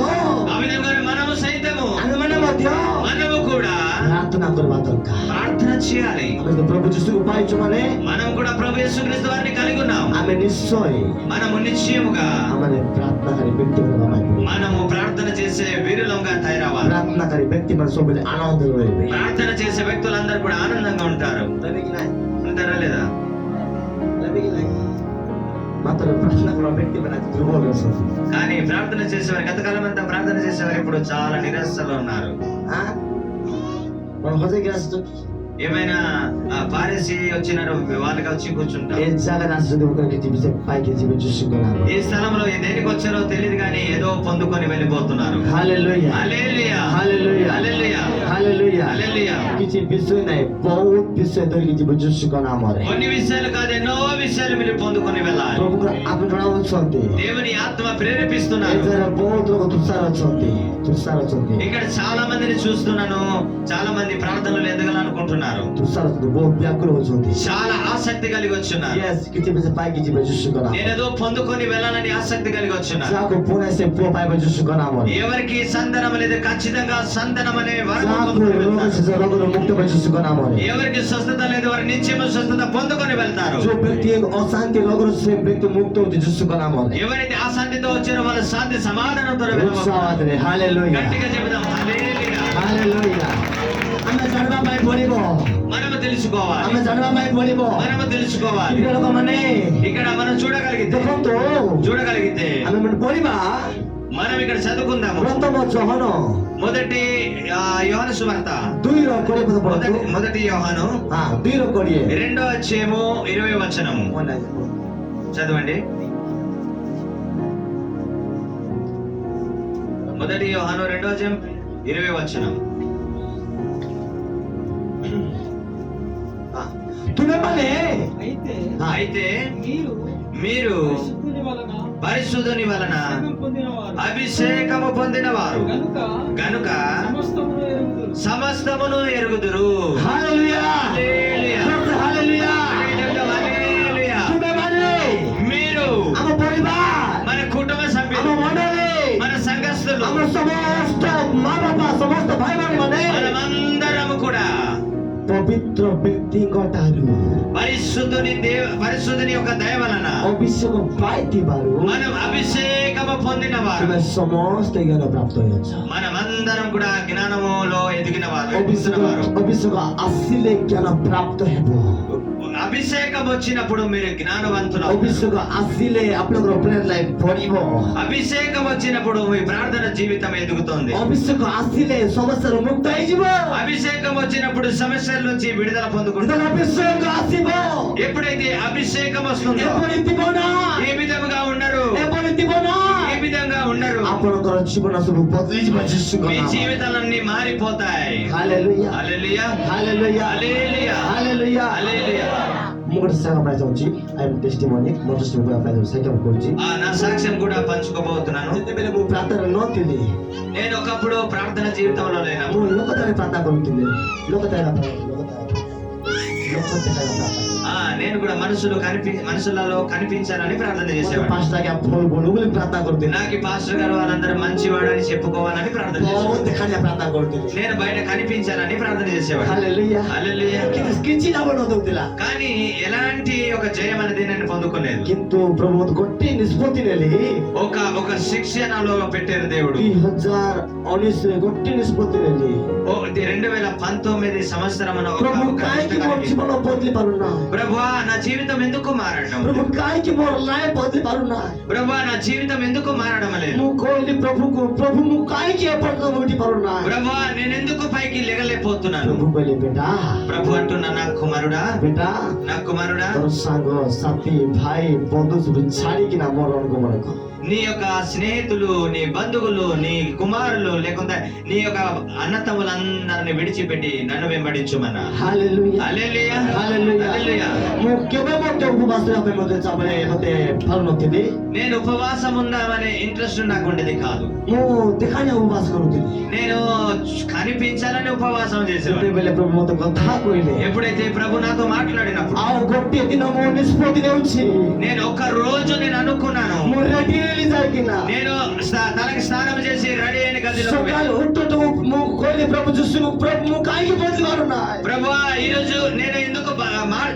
ఆ విధంగా మనము సైతము ఆమె మన మధ్య మనము కూడా ప్రార్థన કરવા దొరకాలి. ప్రార్థన చేయాలి. ఆమె ప్రభు যিশুకు పాయించమనే మనం కూడా ప్రభు యేసుక్రీస్తు వారిని కలిగి ఉన్నాం. ఆమె నిశ్చయ మనము నిశ్చయముగా ఆమె ప్రార్థనకారి వ్యక్తి మనము ప్రార్థన చేసే వీరులంగా తయారవ్వాలి. ప్రార్థనకారి వ్యక్తి మన సోబలి ఆనందం ରହିବେ. ప్రార్థన చేసే వ్యక్తులందరూ కూడా ఆనందంగా ఉంటారు. ఉంటారా లేదా? మాత్రం ప్రార్థన કરવા వ్యక్తి మన దుర్బల వస్తుంది. కానీ ప్రార్థన చేసేవారు గతకాలం అంతా ప్రార్థన చేసేవారు ఇప్పుడు చాలా నిరాశలో ఉన్నారు. ఆ మన హృదయ రాస్తు ఏమైనా పారేసి వచ్చినారు, వాళ్ళకి వచ్చి కూర్చుంటారు. ఏ జాగా రాస్తు ఒకరికి తీసి పైకి తీసి చూసుకున్నాను. ఈ స్థలంలో దేనికి వచ్చారో తెలియదు కానీ ఏదో పొందుకొని వెళ్ళిపోతున్నారు. హల్లెలూయా హల్లెలూయా. హల్లెలూయా హల్లెలూయా. హల్లెలూయా హల్లెలూయా. କିଛି ବିଷୟ ନାହିଁ, ବହୁତ ବିଷୟ ଧରିକି ଯିବ ଯୀଶୁଙ୍କ ନାମରେ. కొన్ని విషయాలు కాదు, ఎన్నో విషయాలు మీరు పొందుకొని వెళ్ళాలి. ପ୍ରଭୁଙ୍କର ଆତ୍ମା ଜଣାଉଛନ୍ତି, దేవుని ఆత్మ ప్రేరేపిస్తున్నారు. ଏଠାରେ ବହୁତ ଲୋକ ତୁଷାର ଅଛନ୍ତି, ତୁଷାର ଅଛନ୍ତି, ఇక్కడ చాలా మందిని చూస్తున్నాను. చాలా మంది ప్రార్థనలు ఎదగాలనుకుంటున్నారు, ତୁଷାର ଅଛନ୍ତି, ବହୁତ వ్యాకుଳ ଅଛନ୍ତି. చాలా ఆసక్తి కలిగి వచ్చున్నారు. Yes, କିଛି ବିଷୟ ପାଇକି ଯିବେ ଯୀଶୁଙ୍କ ନାମରେ. నేనేదో పొందుకొని వెళ్ళాలని ఆసక్తి కలిగి వచ్చున్నారు. ଯାହାକୁ ପୁଣି ସେ ପୁଅ ପାଇବ ଯୀଶୁଙ୍କ ନାମରେ. ఎవరికి సంతానం లేదు, ఖచ్చితంగా సంతానం అనే వరం ଯାହାକୁ పొందుకొని ରୋଗ వెళ్తారు. ଶେଷ ରୋଗରୁ ମୁକ୍ତ ପାଇବ ଯୀଶୁଙ୍କ ନାମରେ. ఎవరికి స్వస్థత లేదు వారు నిత్యము స్వస్థత పొందుకొని వెళ్తారు. ଯୋଉ ବ୍ୟକ୍ତି ଅଶାନ୍ତି ରୋଗରୁ ସେ ବ୍ୟକ୍ତି ମୁକ୍ତ ହଉଛି ଯୀଶୁଙ୍କ ନାମରେ. ఎవరైతే ఆ శాంతితో వచ్చారో వాళ్ళ శాంతి సమాధానంతో వెళ్ళిపోతారు. ଉତ୍ସାହରେ ହାଲେଲୁୟା గట్టిగా చెబుదాం హల్లెలూయా. ହାଲେଲୁୟା. ଆମେ ଜାଣିବା ପାଇଁ ପଡିବ, మనము తెలుసుకోవాలి, ଆମେ ଜାଣିବା ପାଇଁ ପଡିବ. మనము తెలుసుకోవాలి. ପ୍ରିୟ ଲୋକମାନେ ఇక్కడ మనం చూడగలిగితే ଦେଖନ୍ତୁ, ଆମେ ମାନେ ପଢିବା మనం ఇక్కడ చదువుకుందాము. ପ୍ରଥମ ଯୋହନ మొదటి యోహాను సువార్త 2:20 ପଢନ୍ତୁ. మొదటి యోహాను 2:20 రెండో అధ్యాయము 20 వచనము చదవండి. మొదటి యోహాను రెండో అధ్యాయం 20 వచనం. ତୁମେମାନେ అయితే మీరు పరిశుద్ధుని వలన అభిషేకము పొందినవారు గనుక సమస్తమును ఎరుగుదురు. హల్లెలూయా హల్లెలూయా. హల్లెలూయా. హల్లెలూయా. ତୁମେମାନେ మీరు ଆମ ପରିବାର, మన కుటుంబ ଆମ సభ్యులు, ମଣ୍ଡଳୀ, మన సంఘస్థులు, ଆମ ସମସ୍ତ ମା ବାପା, ସମସ୍ତ ଭାଇମାନେ ମାନେ మనమందరము కూడా ପବିତ୍ର ବ୍ୟକ୍ତିଙ୍କ ଠାରୁ పరిశుద్ధుని యొక్క దయ వలన ଅଭିଷେକ ପାଇଥିବାରୁ మనం అభిషేకము పొందినవారు. ତୁମେ ସମସ୍ତେ ଜ୍ଞାନ ପ୍ରାପ୍ତ ହୋଇଛ. మనమందరం కూడా జ్ఞానములో ఎదిగిన వారు. ଅଭିଷେକ ଆସିଲେ ଜ୍ଞାନ ପ୍ରାପ୍ତ ହେବ. అభిషేకం వచ్చినప్పుడు మీరు జ్ఞానవంతులు అవుతారు. ଅଭିଷେକ ଆସିଲେ ଆପଣଙ୍କର ପ୍ରେୟର ଲାଇଫ ବଢିବ. అభిషేకం వచ్చినప్పుడు మీ ప్రార్థన జీవితం ఎదుగుతుంది. ଅଭିଷେକ ଆସିଲେ ସମସ୍ୟାରୁ ମୁକ୍ତ ହେଇଯିବ. అభిషేకం వచ్చినప్పుడు సమస్యల నుంచి విడుదల పొందుకుంటారు. ଯେତେବେଳେ ଅଭିଷେକ ଆସିବ ఎప్పుడైతే అభిషేకం వస్తుందో ଏପରି ଥିବ ନା, ఏ విధంగా ఉండరు, ଏପରି ଥିବ ନା, ఏ విధంగా ఉండరు. ଆପଣଙ୍କର ଜୀବନ ସବୁ ବଦଳିଯିବ ଯୀଶୁଙ୍କ మీ ନାମରେ. జీవితాలన్నీ మారిపోతాయి. ହାଲେଲୁୟା, హల్లెలూయా, ହାଲେଲୁୟା, హల్లెలూయా, ହାଲେଲୁୟା. హల్లెలూయా. ମୁଁ ଗୋଟେ ସାଙ୍ଗ ପାଇଁ ଚାହୁଁଛି, ଆଇ ଏମ୍ ଟେଷ୍ଟିମୋନି, ମୋ ଟେଷ୍ଟିମୋନି ପାଇଁ ସେଇଟା ମୁଁ କହୁଛି. నా సాక్ష్యం కూడా పంచుకోబోతున్నాను. ଯେତେବେଳେ ମୁଁ ପ୍ରାର୍ଥନା ନଥିଲି, నేను ఒకప్పుడు ప్రార్థన జీవితంలో లేను. ମୁଁ ଲୋକତାରେ ପ୍ରାର୍ଥନା କରୁଥିଲି. ଲୋକତାରେ నేను కూడా మనుషులలో కనిపించాలని ప్రార్థన చేసేవాడు. ପାଞ୍ଚଟା ଗ୍ୟାପ ଫୋନ ବୋଲୁ ବୋଲି ପ୍ରାର୍ଥନା କରୁଥିଲି. నాకు ఈ పాస్టర్ గారు వాళ్ళందరూ మంచివాడు అని చెప్పుకోవాలని ప్రార్థన ବହୁତ చేసేవాడు. ଦେଖାଣିଆ ପ୍ରାର୍ଥନା କରୁଥିଲି. నేను బయట కనిపించాలని ప్రార్థన చేసేవాడు. ହାଲେଲୁୟା. హల్లెలూయా. କିନ୍ତୁ କିଛି ଲାଭ ନଦଉଥିଲା. కానీ ఎలాంటి ఒక జయం అనేది నేను పొందుకోలేదు. କିନ୍ତୁ ପ୍ରଭୁ ମୋତେ ଗୋଟିଏ ନିଷ୍ପତ୍ତି ନେଲି. ఒక శిక్షణలో పెట్టారు దేవుడు. 2019ରେ ଗୋଟିଏ ନିଷ୍ପତ୍ତି ନେଲି. 2019 సంవత్సరమున ପ୍ରଭు କାହିଁକି ମୋର ଜୀବନ ବଦଳି ପାରୁନା? ప్రభువా నా జీవితం ఎందుకు మారడం ପ୍ରଭୁ କାହିଁକି ମୋର ଲାଇଫ ବଦଳି ପାରୁନା? ప్రభువా నా జీవితం ఎందుకు మారడం లేదు. ମୁଁ କହିଲି ପ୍ରଭୁକୁ, ପ୍ରଭୁ ମୁଁ କାହିଁକି ଏପର୍ଯ୍ୟନ୍ତ ଉଠି ପାରୁନା? ప్రభువా నేను ఎందుకు పైకి లేగలేకపోతున్నాను. ପ୍ରଭୁ କହିଲେ, ବେଟା, ప్రభు అంటున్నా నా కుమారుడా, ବେଟା, నా కుమారుడా, ତୋର ସାଙ୍ଗ ସାଥୀ ଭାଇ ବନ୍ଧୁ ସବୁ ଛାଡିକିନା ମୋର ଅନୁଗମନ କର. నీ యొక్క స్నేహితులు, నీ బంధువులు, నీ కుమారులు లేకుంటే నీ యొక్క అన్నతమ్ములందరిని విడిచిపెట్టి నన్ను వెంబడించుమన్నా. ହାଲେଲୁୟା, హల్లెలూయా, ହାଲେଲୁୟା. హల్లెలూయా. ମୁଁ କେବେ ମଧ୍ୟ ଉପବାସ ରହିବା ପାଇଁ ମୋତେ ପାରୁନଥିଲି. నేను ఉపవాసం ఉందామనే ఇంట్రెస్ట్ నాకు ఉండేది కాదు. ମୁଁ ଦେଖାଣିଆ ଉପବାସ କରୁଥିଲି. నేను కనిపించాలని ఉపవాసం చేసేవాడు. ଯେତେବେଳେ ପ୍ରଭୁ ମୋତେ କଥା କହିଲେ, ఎప్పుడైతే ప్రభు నాతో మాట్లాడినప్పుడు ଆଉ ଗୋଟିଏ ଦିନ ମୁଁ ନିଷ୍ପତ୍ତି ନେଉଛି. నేను ఒక రోజు నేను అనుకున్నాను, ମୁଁ రెଡି ହେଲି ଯାଇକିନା. నేను తలకి స్నానం చేసి రెడీ అయిన గదిలో ସକାଳୁ ଉଠୁ ମୁଁ କହିଲି, ପ୍ରଭୁ ଯୀଶୁକୁ, ପ୍ରଭୁ ମୁଁ କାହିଁକି ବଦଳି ପାରୁନା? ప్రభువా ఈ రోజు నేను ఎందుకు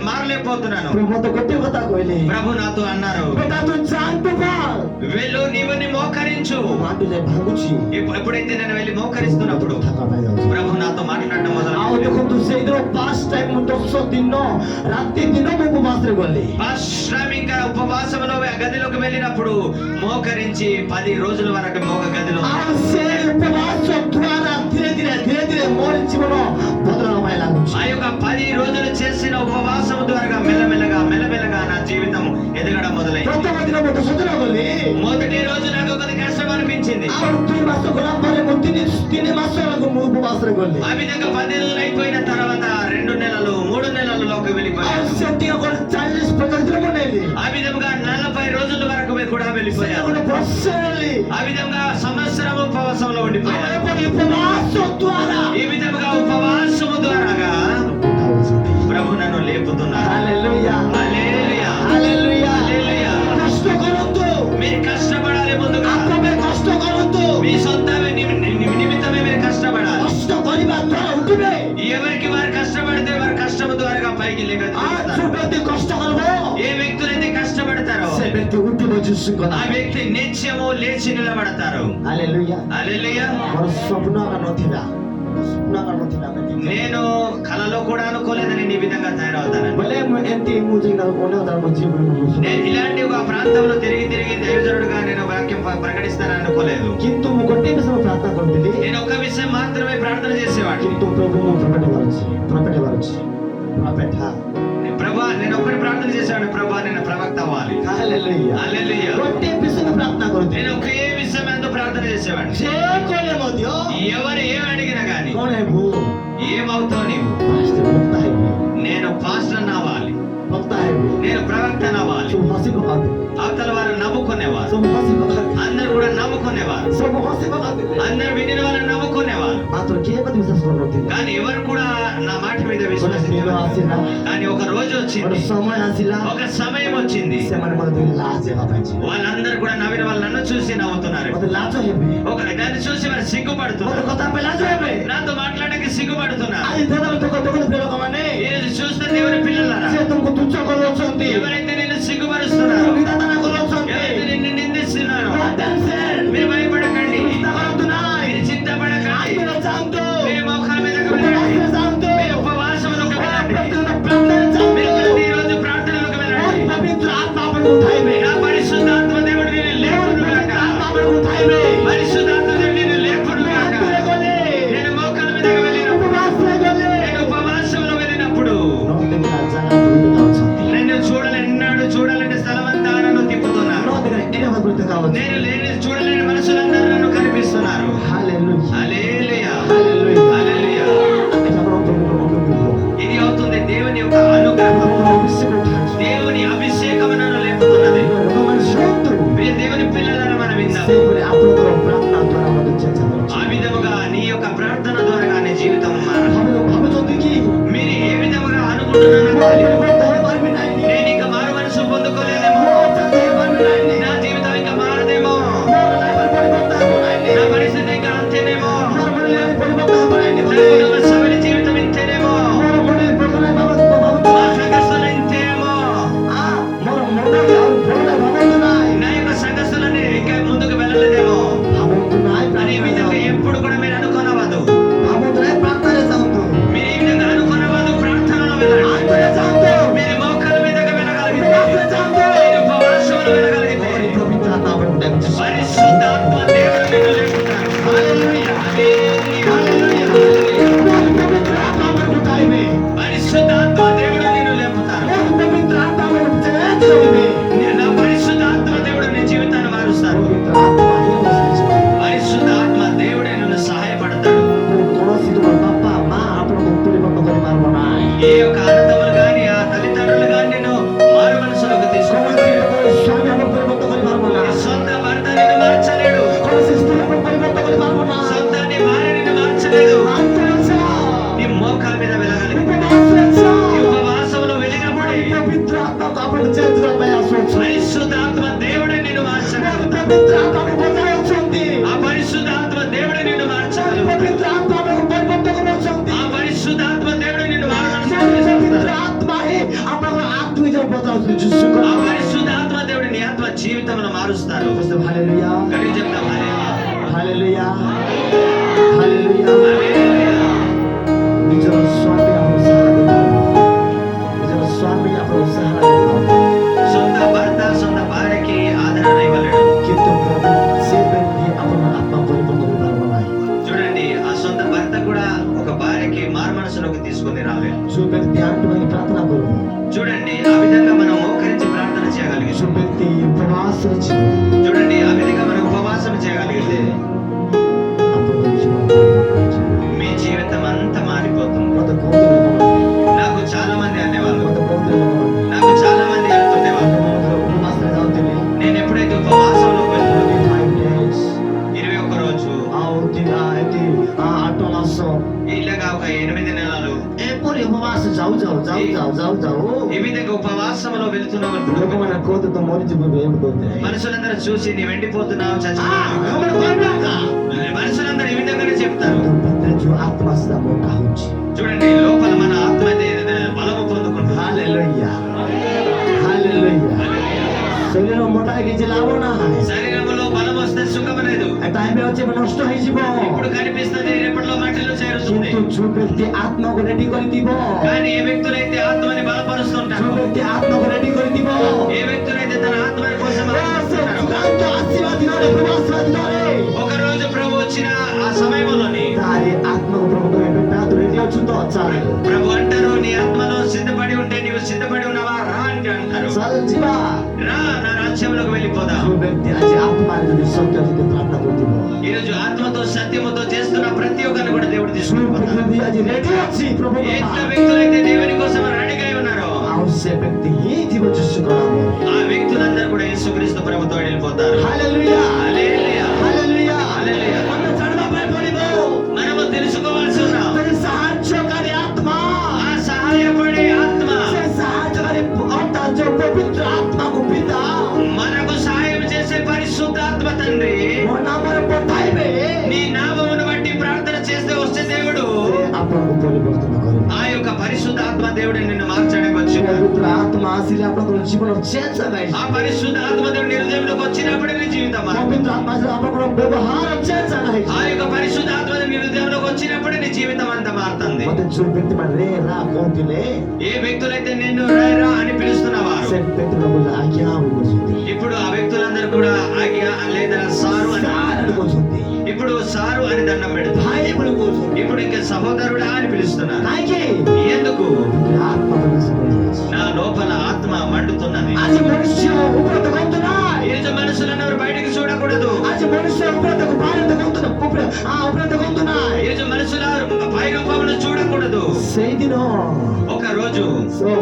మారలేకపోతున్నాను. ପ୍ରଭୁ ମୋତେ ଗୋଟିଏ କଥା କହିଲେ, ప్రభు నాతో అన్నారు, ବେଟା ତୁ ଯାଆନ୍ତୁ ପାର. వెళ్ళు నీవు మోకరించు. ମାଟି ଯାଇ ଭାଙ୍ଗୁଛି. ఎప్పుడైతే నేను వెళ్ళి మోకరిస్తున్నప్పుడు ଥାକା ପାଇଁ ଯାଉଛି. ప్రభు నాతో మాట్లాడడం ଆଉ మొదలు. ଦେଖନ୍ତୁ, ସେଇଦିନ 5 ଟାଇମ୍ ମୁଁ 10 ଦିନ ରାତି ଦିନ ମୁଁ ଉପବାସରେ ଗଲି. ఇంకా ఉపవాసంలో గదిలోకి వెళ్ళినప్పుడు మోకరించి 10 రోజుల వరకు గదిలో ଆଉ ସେ ଉପବାସ ଦ୍ୱାରା ଧୀରେ ଧୀରେ ମୋର ଜୀବନ ବଦଳାଇବା ପାଇଁ ଲାଗୁଛି. ఆ యొక్క 10 రోజులు చేసిన ఉపవాసం ద్వారా మెల్లమెల్లగా నా జీవితం ఎదగడం మొదలైంది. ପ୍ରଥମ ଦିନ ମୁଁ 10 ଦିନ ଗଲି. మొదటి రోజు నాకు కొద్ది కష్టం అనిపించింది. ଆଉ 2 ମାସ ଗଲା ପରେ ମୁଁ 3 ମାସ ମୁଁ ఉపవాସରେ గଲି. ఆ విధంగా 10 నెలలు అయిపోయిన తర్వాత 2 నెలలు 3 నెలలలోకి ଆଉ వెళ్ళిపోయాను. ସେଠି ଗୋଟେ 40-50 ଦିନ ମୁଁ ନେଲି. ఆ విధంగా 40 రోజుల వరకు కూడా వెళ్ళిపోయాను. ଗୋଟେ ବର୍ଷ ନେଲି. ఆ విధంగా సంవత్సరం ఉపవాసంలో ଆଉ ఉండిపోయాను. ଏପରି ଉପବାସ ଦ୍ୱାରା ఈ విధంగా ఉపవాసము ద్వారాగా ప్రభు నన్ను లేపుతున్నారు. హల్లెలూయా, హల్లెలూయా, హల్లెలూయా. హల్లెలూయా. కష్ట କରନ୍ତୁ. మీరు కష్టపడాలి. ముందుగా ଆପଣ కష్ట କରନ୍ତୁ. మీ సొంత నిమిత్తమే మీరు కష్టపడాలి. కష్ట କରିବା ଦ୍ୱାରା ଉଠିବେ. ఎవరికి వారు కష్టపడితే వారి కష్టం ద్వారా పైకి ଆଉ లేగలుగుతారు. ଯୋଉ ବ୍ୟକ୍ତି କଷ୍ଟ କରିବ, ఏ వ్యక్తులైతే కష్టపడతారో ସେ ବ୍ୟକ୍ତି ଉଠିବ ଯୀଶୁଙ୍କ ఆ ନାମରେ. వ్యక్తి నిత్యము లేచి నిలబడతారు. హల్లెలూయా. హల్లెలూయా. ମୋର ସ୍ୱପ୍ନ ନଥିଲା. నేను కలలో కూడా అనుకోలేదని ఈ విధంగా తయారవుతానని. ବୋଲେ ମୁଁ ଏମିତି ମୁଁ ଯାଇକିନା ଅନ୍ୟ ମୋ ଜୀବନରେ నేను ఇలాంటి ఒక ప్రాంతంలో తిరిగి దైవజనుడుగా నేను వాక్యం ప్రకటిస్తానని అనుకోలేదు. କିନ୍ତୁ ମୁଁ ଗୋଟିଏ విషయం ପ୍ରାର୍ଥନା କରୁଥିଲି. నేను ఒక విషయం మాత్రమే ప్రార్థన చేసేవాడు. କିନ୍ତୁ ପ୍ରଭୁ ମୁଁ ପ୍ରଫେଟ ବାରୁଛି. ప్రభా నేను ఒకటి ప్రార్థన చేసేవాడు, ప్రభా నేను ప్రవక్త అవ్వాలి. హల్లెలూయా. హల్లెలూయా. ଗୋଟିଏ విషయం ପ୍ରାର୍ଥନା କରୁଥିଲି. నేను ఒకే విషయం ఎంతో ప్రార్థన చేసేవాడు. ଯେ କହିଲେ ମଧ୍ୟ ఎవరు ఏం అడిగినా గానీ କଣ ହେବୁ? ఏమవుతావు నీవు? ଭକ୍ତା ହେବି. నేను పాస్టర్ అవ్వాలి, ଭକ୍ତା ହେବି. నేను ప్రవక్త అవ్వాలి. ସବୁ ହସି ପକାନ୍ତି. అవతల వారు నవ్వుకునేవారు. ସବୁ ହସି పକାନ୍ତି. అందరు కూడా నవ్వుకునేవారు. ସବୁ ହସି పକାନ୍ତି. అందరు వినిన వాళ్ళని నవ్వుకునేవారు. ମାତ୍ର କିଏ ମଧ୍ୟ ବିଶ୍ୱାସ କରୁନଥିଲେ. కానీ ఎవరు కూడా నా మాట మీద ଗୋଟେ ଦିନ విశ్వసించారు. ଆସିଲା, కానీ ఒక రోజు ଗୋଟେ వచ్చింది, ସମୟ ଆସିଲା, ఒక సమయం వచ్చింది. ସେମାନେ ମୋତେ ଲାଜ ହେବା ପାଇଁ ଯିବେ. వాళ్ళందరూ కూడా నవ్విన వాళ్ళు నన్ను చూసి నవ్వుతున్నారు. ମୋତେ ଲାଜ ହେବେ. ఒక దాన్ని చూసి వారు ମୋତେ సిగ్గుపడుతున్నారు. କଥା ପାଇଁ ଲାଜ ହେବେ. నాతో మాట్లాడడానికి సిగ్గుపడుతున్నారు. ଆଜି ଦେଖନ୍ତୁ ଦେଖନ୍ତୁ ପ୍ରେରକମାନେ ఈ రోజు చూస్తే దేవుని పిల్లలారా, ସେ ତୁମକୁ ତୁଚ୍ଛ କରୁଅଛନ୍ତି. ఎవరైతే నిన్ను సిగ్గుపరుస్తున్నారో, ନିଦାନ କରୁଅଛନ୍ତି. ఎవరైతే నిన్ను నిందిస్తున్నారో, Attention. మీరు భయపడకండి, ଚିନ୍ତା କରନ୍ତୁ ନାହିଁ. మీరు చింతపడకండి. ఆత్మీయ ଯାଆନ୍ତୁ. మీరు మోకాళ్ళ మీదకు వెళ్ళండి, ଉପବାସରେ ଯାଆନ୍ତୁ. మీరు ఉపవాసములకు వెళ్ళండి, ପ୍ରତ୍ୟେକ ପ୍ରାర్థନାରେ మీరు ଯାଆନ୍ତୁ. ప్రతిరోజు అనుకుంటున్నానో తెలియదు. నేను ఇంకా మారు మనసు పొందుకోలేదేమో. నా జీవితం ఇంకా మారదేమో. నా పరిస్థితి ఇంకా అంతేనేమో. నా సవలి జీవితం ఇంతేనేమో. మా సంఘస్థులు ఇంతేమో. నా యొక్క సంఘస్థులని ఇంకా ముందుకు వెళ్ళలేదేమో అని ఈ విధంగా ఎప్పుడు కూడా మీరు అనుకోనవద్దు. మీరు ఈ విధంగా అనుకోనవద్దు. ప్రార్థనలో వెళ్ళండి. మీరు మోకాల మీదగా వెళ్ళగలిగితే, మీరు ఉపవాసంలో వెళ్ళగలిగితే పరిశుద్ధాత్మ దేవుడు నిన్ను లేపుతాడు. హల్లెలూయా, హల్లెలూయా, హల్లెలూయా. పరిశుద్ధాత్మ దేవుడు నిన్ను లేపుతాడు. నా పరిశుద్ధాత్మ దేవుడు నీ జీవితాన్ని మారుస్తాడు. పరిశుద్ధాత్మ దేవుడే నిన్ను సహాయపడతాడు. ఏ యొక్క అన్నదమ్ములు గాని ఆ తల్లిదండ్రులు గాని నేను మారు మనసులోకి తీసుకోవాలి. సొంత భర్త నిన్ను మార్చలేడు. సొంత నీ భార్య నిన్ను మార్చలేదు. నీ మోకాల మీద వెళ్ళగలిగితే, నీ ఉపవాసంలో వెలిగినప్పుడే పరిశుద్ధాత్మ దేవుడే నిన్ను మార్చగలడు. ఆ పరిశుద్ధాత్మ దేవుడే నిన్ను మార్చగలడు. ఆ పరిశుద్ధాత్మ దేవుడే నిన్ను ఆ పరిశుద్ధాత్మ దేవుడు నీ ఆత్మ జీవితంలో మారుస్తారు. గట్టిగా చెప్తాం హల్లెలూయా. హల్లెలూయా. సొంత భర్త సొంత భార్యకి ఆదరణ ఇవ్వలేడు. చూడండి, ఆ సొంత భర్త కూడా ఒక భార్యకి మారు మనసులోకి తీసుకుని రాలేదు. చూడండి, ఆ విధంగా మనం మోకరించి ప్రార్థన చేయగలిగితే, చూడండి ఆ విధంగా మనం ఉపవాసం చేయగలిగితే మీ జీవితం అంతా మారిపోతుంది. నాకు చాలా మంది అనేవాళ్ళు, నాకు చాలా మంది చెప్తుండేవాళ్ళు, నేను ఎప్పుడైతే ఉపవాసంలోకి వెళ్తున్నాను 21 రోజు ఇలాగా ఒక 8 నెలలు ఈ విధంగా ఉపవాసంలో వెళ్తున్నప్పుడు మనుషులందరూ చూసి నీ వెండిపోతున్నావు, చచ్చిపోతున్నావు. మనుషులందరూ ఈ విధంగానే చెప్తారు. చూడండి, లోపల మన ఆత్మ బలము పొందుకుంటుంది. শরীরের মোটা কিছু লাভ না হয় శరీరంలో బలం వస్తే సుఖం లేదు. টাইমে হচ্ছে নষ্ট হয়ে যাব ఇప్పుడు కనిపిస్తుంది, రేపటిలో మట్టిలో చేరుతుంది. কিন্তু যে ব্যক্তি আত্মাকে রেডি করে দিব, కానీ ఏ వ్యక్తులైతే ఆత్మని బలపరుస్తుంటారో, যে ব্যক্তি আত্মাকে রেডি করে দিব, ఏ వ్యక్తులైతే తన ఆత్మని కోసం ఒక రోజు ప్రభు వచ్చిన ఆ సమయంలోని তারে আত্মাকে প্রভু রেডি আছো তো চাল ప్రభు అంటారు, నీ ఆత్మలో సిద్ధపడి ఉంటే నీవు సిద్ధపడి ఉన్నావా రా అని అంటారు. চাল জিবা రా, నా రాజ్యంలోకి వెళ్ళిపోదాం. যে ব্যক্তি আজ আত্মার যদি সত্যতে প্রার্থনা করে দিব, ఈ రోజు ఆత్మతో సత్యముతో చేస్తున్న ప్రతి ఒక్కరిని కూడా దేవుడు తీసుకుంటాడు. আজ রেডি আছি প্রভু ఎంత వ్యక్తులైతే దేవుని కోసం రెడీగా ఉన్నారో আর সে ব্যক্তি হি জীবন যশ করাবো, ఆ వ్యక్తులందరూ కూడా యేసుక్రీస్తు ప్రభుతో వెళ్ళిపోతారు. హల్లెలూయా హల్లెలూయా, హల్లెలూయా హల్లెలూయా. আমরা জানবা পড়িব, మనము తెలుసుకోవాల్సి ఉన్నాం, তার সাহায্যকারী আত্মা, ఆ సహాయపడే ఆత్మ, সে সাহায্যকারী অর্থাৎ যে পবিত্র আত্মা কো পিতা మనకు సహాయం చేసే పరిశుద్ధాత్మ తండ్రి ও নামের পঠাইবে, నీ నామమును బట్టి ప్రార్థన చేస్తే వచ్చే దేవుడు আপনাকে পরিবর্তন করবে। ఆ యొక్క పరిశుద్ధాత్మ దేవుడు నిన్ను మార్చడానికి వచ్చినాడు. পবিত্র আত্মা আসলে আপনাদের জীবন চেঞ্জ হবে, ఆ పరిశుద్ధాత్మ దేవుడు నీ హృదయంలోకి వచ్చినప్పుడు నీ జీవితం మారుతుంది. পবিত্র আত্মা আসলে আপনাদের ব্যবহার চেঞ্জ হবে। ఆ యొక్క పరిశుద్ధాత్మ నీ హృదయంలోకి వచ్చినప్పుడు నీ జీవితం అంతా మారుతుంది. মতে যে ব্যক্তি মানে রে রা কোন দিলে ఏ వ్యక్తులైతే నిన్ను రా రా అని పిలుస్తున్నవారు সে ব্যক্তি বলে আজ্ঞা বলছুంది, ఇప్పుడు ఆ వ్యక్తులందరూ కూడా ఆజ్ఞ లేదా సారు అని సారు বলছুంది, ఇప్పుడు సారు అని దండం పెడుతుంది. ভাই বলে বলছুంది, ఇప్పుడు ఇంకా సహోదరుడా అని పిలుస్తున్నారు. নাকি ఎందుకు? আত্মা বলেছে, నా లోపల ఆత్మ మండుతున్నది. আজ মনুষ্য উপরে তখন নাই, ఈ రోజు మనుషులన్నవారు బయటికి చూడకూడదు. আজ মনুষ্য উপরে তখন বাইরে তখন উপরে উপরে তখন নাই, ఈ రోజు మనుషుల పై రూపమును చూడకూడదు. সেই দিন ఒక రోజు రోజు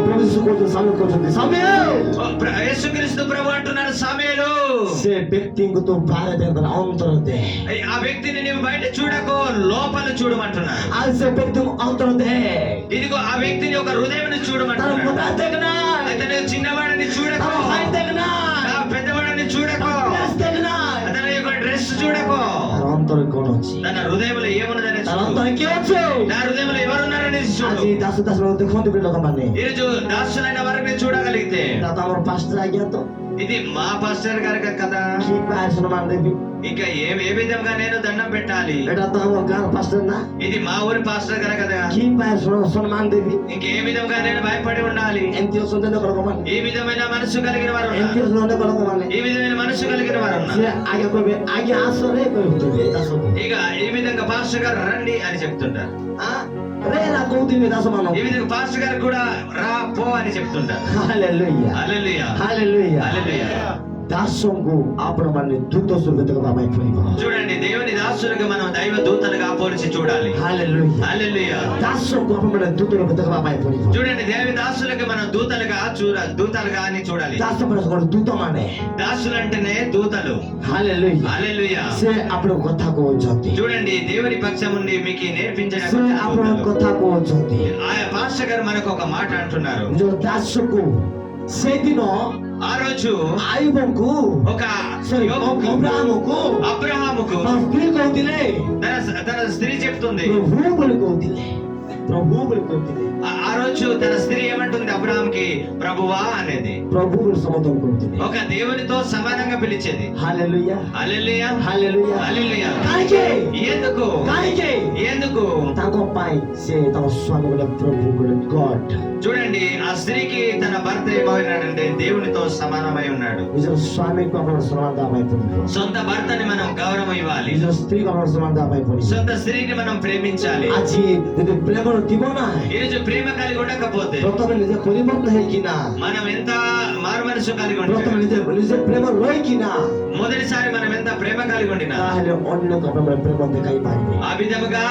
ପ୍ରଭୁ ଯୀଶୁ କହୁଛନ୍ତି ସାମୁଏଲ କହୁଛନ୍ତି ସାମୁଏଲ యేసుక్రీస్తు ప్రభు అంటున్నాడు సమయలు ସେ ବ୍ୟକ୍ତିଙ୍କୁ ତୁ ବାହାରେ ଦେଖ ଅନ୍ତର ଦେ ఆ వ్యక్తిని నువ్వు బయట చూడకు లోపల చూడమంటున్నాడు ଆଉ ସେ ବ୍ୟକ୍ତିଙ୍କୁ ଅନ୍ତର ଦେ ఇదిగో ఆ వ్యక్తిని ఒక హృదయం ତାର చూడమంటున్నాడు ମୋଟା ଦେଖନା అతను చిన్నవాడిని చూడకు ତାର ହାଇଟ୍ ଦେଖନା ఆ పెద్దవాడిని చూడకు ଡ୍ରେସ୍ ଦେଖନା అతని యొక్క డ్రెస్ చూడకు ତାର ଅନ୍ତର କଣ ଅଛି తన హృదయంలో ఏమున్నదని ତାର చూడు ଅନ୍ତର କିଏ ଅଛି నా హృదయంలో ఎవరున్నారని చూడు ଆଜି ଦାସ ଦାସ ଦେଖନ୍ତୁ ବି ଲୋକମାନେ ఈరోజు దాసులైన వారిని చూడగలిగితే ଏଇଟା ତ ଆମର ପାଷ୍ଟର ଆଜ୍ଞା ତ ఇది మా పాస్టర్ గారి కదా କି ପାଏ ସମ୍ମାନ ଦେବି ఇంకా ఏ విధంగా నేను దండం పెట్టాలి ଏଇଟା ତ ଆମ ଗାଁର ପାଷ୍ଟର ନା ఇది మా ఊరి పాస్టర్ గారు కదా କି ପାଏ ସମ୍ମାନ ଦେବି ఇంకే విధంగా నేను భయపడి ఉండాలి ଏମିତି ଅଛନ୍ତି ଅନେକ ଲୋକମାନେ ఈ విధమైన మనసు కలిగిన వారు ଏମିତି ఉన్నారు. ଅଛନ୍ତି ଅନେକ ଲୋକମାନେ ఈ విధమైన మనసు కలిగిన వారు ఉన్నారు. ସେ ଆଜ୍ଞା କହିବେ ଆଜ୍ଞା ଆସରେ କହିବେ ଦାସକୁ ఇక ఈ విధంగా పాస్టర్ గారు రండి అని చెప్తుంటారు రే ନା କହୁଥିବେ ଦାସ ఈ ମାନଙ୍କୁ విధంగా పాస్టర్ గారు కూడా రా పో అని చెప్తుంటారు ହାଲେଲୁୟା హల్లెలూయా ହାଲେଲୁୟା హల్లెలూయా ଦାସଙ୍କୁ ଆପଣମାନେ ଦୂତ ସ୍ୱରୂପ ଦେବା ପାଇଁ ପଡ଼ିବ చూడండి దేవుని దాసులుగా మనం దైవ దూతలుగా పోల్చి చూడాలి ହାଲେଲୁୟା హల్లెలూయా ଦାସଙ୍କୁ ଆପଣମାନେ ଦୂତ ରୂପ ଦେବା ପାଇଁ ପଡ଼ିବ చూడండి దేవి దాసులుగా మనం దూతలుగా అని చూడాలి ଦାସ ମାନେ କ'ଣ ଦୂତ ମାନେ దాసులు అంటేనే దూతలు ହାଲେଲୁୟା హల్లెలూయా ସେ ଆପଣଙ୍କ କଥା କହୁଛନ୍ତି చూడండి దేవుని పక్షం నుండి మీకు నేర్పించిన ସେ ଆପଣଙ୍କ କଥା କହୁଛନ୍ତି ఆ పాస్టర్ గారు మనకు ఒక మాట అంటున్నారు ଯୋଉ ଦାସକୁ ସେଦିନ ఆ రోజు ଆୟୁବଙ୍କୁ ఒక ଅବ୍ରାହମକୁ అబ్రహాముకు ସ୍ତ୍ରୀ କହୁଥିଲେ తన స్త్రీ చెప్తుంది ପ୍ରଭୁ ବୋଲି କହୁଥିଲେ ପ୍ରଭୁ ବୋଲି କହୁଥିଲେ ఆ రోజు తన స్త్రీ ఏమంటుంది అబ్రహాంకి ప్రభువా అనేది ପ୍ରଭୁ ବୋଲି ସମ୍ବୋଧନ କରୁଥିଲେ ఒక దేవునితో సమానంగా పిలిచేది ହାଲେଲୁୟା హల్లెలూయా ହାଲେଲୁୟା హల్లెలూయా କାହିଁକି ఎందుకు କାହିଁକି ఎందుకు ତାଙ୍କ ପାଇଁ ସେ ତାଙ୍କ ସ୍ୱାମୀ ଗୋଟେ ପ୍ରଭୁ ଗୋଟେ ଗଡ୍ చూడండి ఆ స్త్రీకి తన భర్త ఏమైనాడంటే దేవునితో సమానమై ఉన్నాడు ନିଜର ସ୍ୱାମୀକୁ ଆପଣ ସମ୍ମାନ ଦେବା ପାଇଁ ପଡ଼ିବ సొంత భర్తని మనం గౌరవం ఇవ్వాలి ନିଜର ସ୍ତ୍ରୀକୁ ଆପଣ ସମ୍ମାନ ଦେବା ପାଇଁ ପଡ଼ିବ సొంత స్త్రీని మనం ప్రేమించాలి ଆଜି ଯଦି ପ୍ରେମର ଥିବ ନା ఈరోజు ప్రేమ కలిగి ఉండకపోతే ପ୍ରଥମେ ନିଜେ ପରିବର୍ତ୍ତନ ହେଇକିନା మనం ఎంత మారు మనసు కలిగి ఉంటే ପ୍ରଥମେ ନିଜେ ପ୍ରେମ ରହିକିନା మొదటిసారి మనం ఎంత ప్రేమ కలిగి ఉండినా ତାହେଲେ ଅନ୍ୟକୁ ଆପଣ ପ୍ରେମ ଦେଖାଇ ପାରିବେ ఆ విధముగా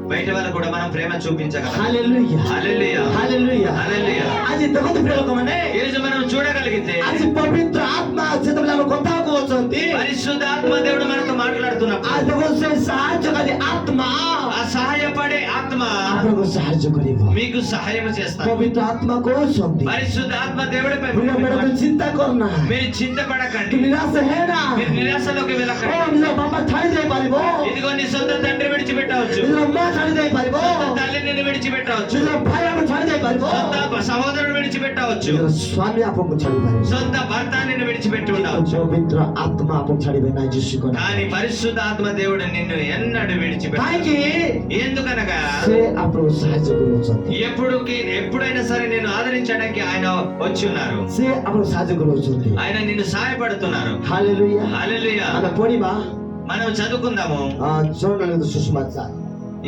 బయట వాళ్ళకు కూడా మనం ప్రేమ చూపించగలం ହାଲେଲୁୟା హల్లెలూయా ହାଲେଲୁୟା హల్లెలూయా ଆଜି ଦେଖନ୍ତୁ ପ୍ରିୟ ଲୋକମାନେ ఈరోజు మనం చూడగలిగితే ଆଜି ପବିତ୍ର ଆତ୍ମା ଯେତେବେଳେ ଆମ କଥା କହୁଛନ୍ତି పరిశుద్ధాత్మ దేవుడు మనతో మాట్లాడుతున్నప్పుడు ଆଜି ଦେଖନ୍ତୁ ସେ ସାହାଯ୍ୟକାରୀ ଆତ୍ମା ఆ సహాయపడే ఆత్మ ଆପଣଙ୍କୁ ସାହାଯ୍ୟ କରିବ మీకు సహాయం చేస్తాడు ପବିତ୍ର ଆତ୍ମା କହୁଛନ୍ତି పరిశుద్ధాత్మ దేవుడిపై ତୁ ଚିନ୍ତା କରନା మీరు ତୁ చింతపడకండి ନିରାଶ ହେନା మీరు నిరాశలోకి వెళ్ళకండి ନିଜ ବାପା ଛାଡ଼ି ଦେଇ ପାରିବ ఇదిగో నీ సొంత తండ్రి విడిచిపెట్టవచ్చు ନିଜ ମା ଛାଡ଼ି ଦେଇ ପାରିବ సొంత తల్లి నిన్ను విడిచిపెట్టవచ్చు ନିଜ ଭାଇକୁ ଛାଡ଼ି ଦେଇ ପାରିବ సొంత సహోదరుడు విడిచిపెట్టవచ్చు ନିଜ ସ୍ୱାମୀ ଆପଣଙ୍କୁ ଛାଡ଼ି ପାରିବ సొంత భర్త నిన్ను విడిచిపెట్టి ఉండవచ్చు ପବିତ୍ର ଆତ୍ମା ଆପଣଙ୍କୁ ଛାଡ଼ିବେ ନାହିଁ ଯୀଶୁ କହିଲେ కానీ పరిశుద్ధాత్మ దేవుడు నిన్ను ఎన్నడూ విడిచిపెట్టాడు କାହିଁକି ఎందుకనగా ସେ ଆପଣଙ୍କୁ ସାହାଯ୍ୟ କରୁଛନ୍ତି ఎప్పుడైనా సరే నేను ఆదరించడానికి ఆయన వచ్చి ఉన్నారు ସେ ଆପଣଙ୍କୁ ସାହାଯ୍ୟ କରୁଛନ୍ତି ఆయన నిన్ను సహాయపడుతున్నారు ହାଲେଲୁୟା హల్లెలూయా ଆମେ ପଢିବା మనం చదువుకుందాము ଜଣେ ସୁଷମାଚାର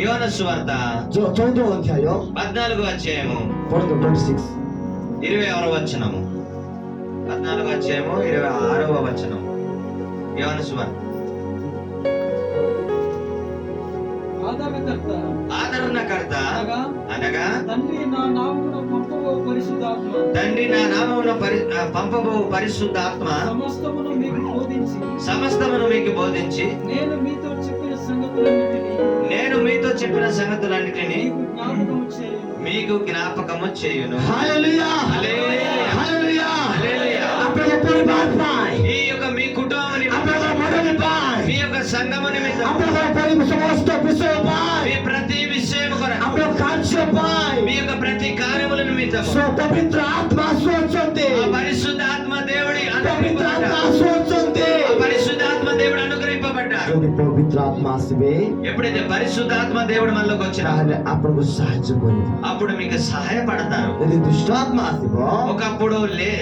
యోహాను సువార్త 14 ଅଧ୍ୟାୟ 14వ అధ్యాయము ପଢନ୍ତୁ 26 26వ వచనము 14వ అధ్యాయము 26వ వచనం యోహాను సువార్త ఆదరణకర్త అనగా తండ్రి నా నామమున పంపబో పరిశుద్ధాత్మ సమస్తమును మీకు బోధించి నేను మీతో చెప్పిన సంగతులన్నిటినీ మీకు జ్ఞాపకము చేయును ହାଲେଲୁୟା హల్లెలూయా ହାଲେଲୁୟା హల్లెలూయా ଆପଣଙ୍କ ପରିବାର ପାଇଁ ఈ యొక్క మీ కుటుంబం ଆପଣଙ୍କ ମଣ୍ଡଳୀ ପାଇଁ మీ యొక్క సంఘము నిమిత్తం ଆପଣଙ୍କ ସମସ୍ତ విషୟ ପାଇଁ మీ ప్రతి విషయం కొరకు ଆପଣଙ୍କ କାର୍ଯ୍ୟ ପାଇଁ మీ యొక్క ప్రతి కార్యముల నిమిత్తం ପବିତ୍ର ଆତ୍ମା ଆସୁଅଛନ୍ତି ఆ పరిశుద్ధాత్మ దేవుడి ପବିତ୍ର ଆତ୍ମା అనుగ్రహింపబడ్డాడు ଆସୁଅଛନ୍ତି ఆ పరిశుద్ధాత్మ దేవుడు అనుగ్రహింపబడ్డాడు ଯଦି ପବିତ୍ର ଆତ୍ମା ଆସିବେ ఎప్పుడైతే పరిశుద్ధాత్మ దేవుడు మనలోకి వచ్చినా ତାହେଲେ ଆପଣଙ୍କୁ ସାହାଯ୍ୟ କରିବ అప్పుడు మీకు సహాయపడతారు ଯଦି ଦୁଷ୍ଟ ଆତ୍ମା ଆସିବ ఒకప్పుడు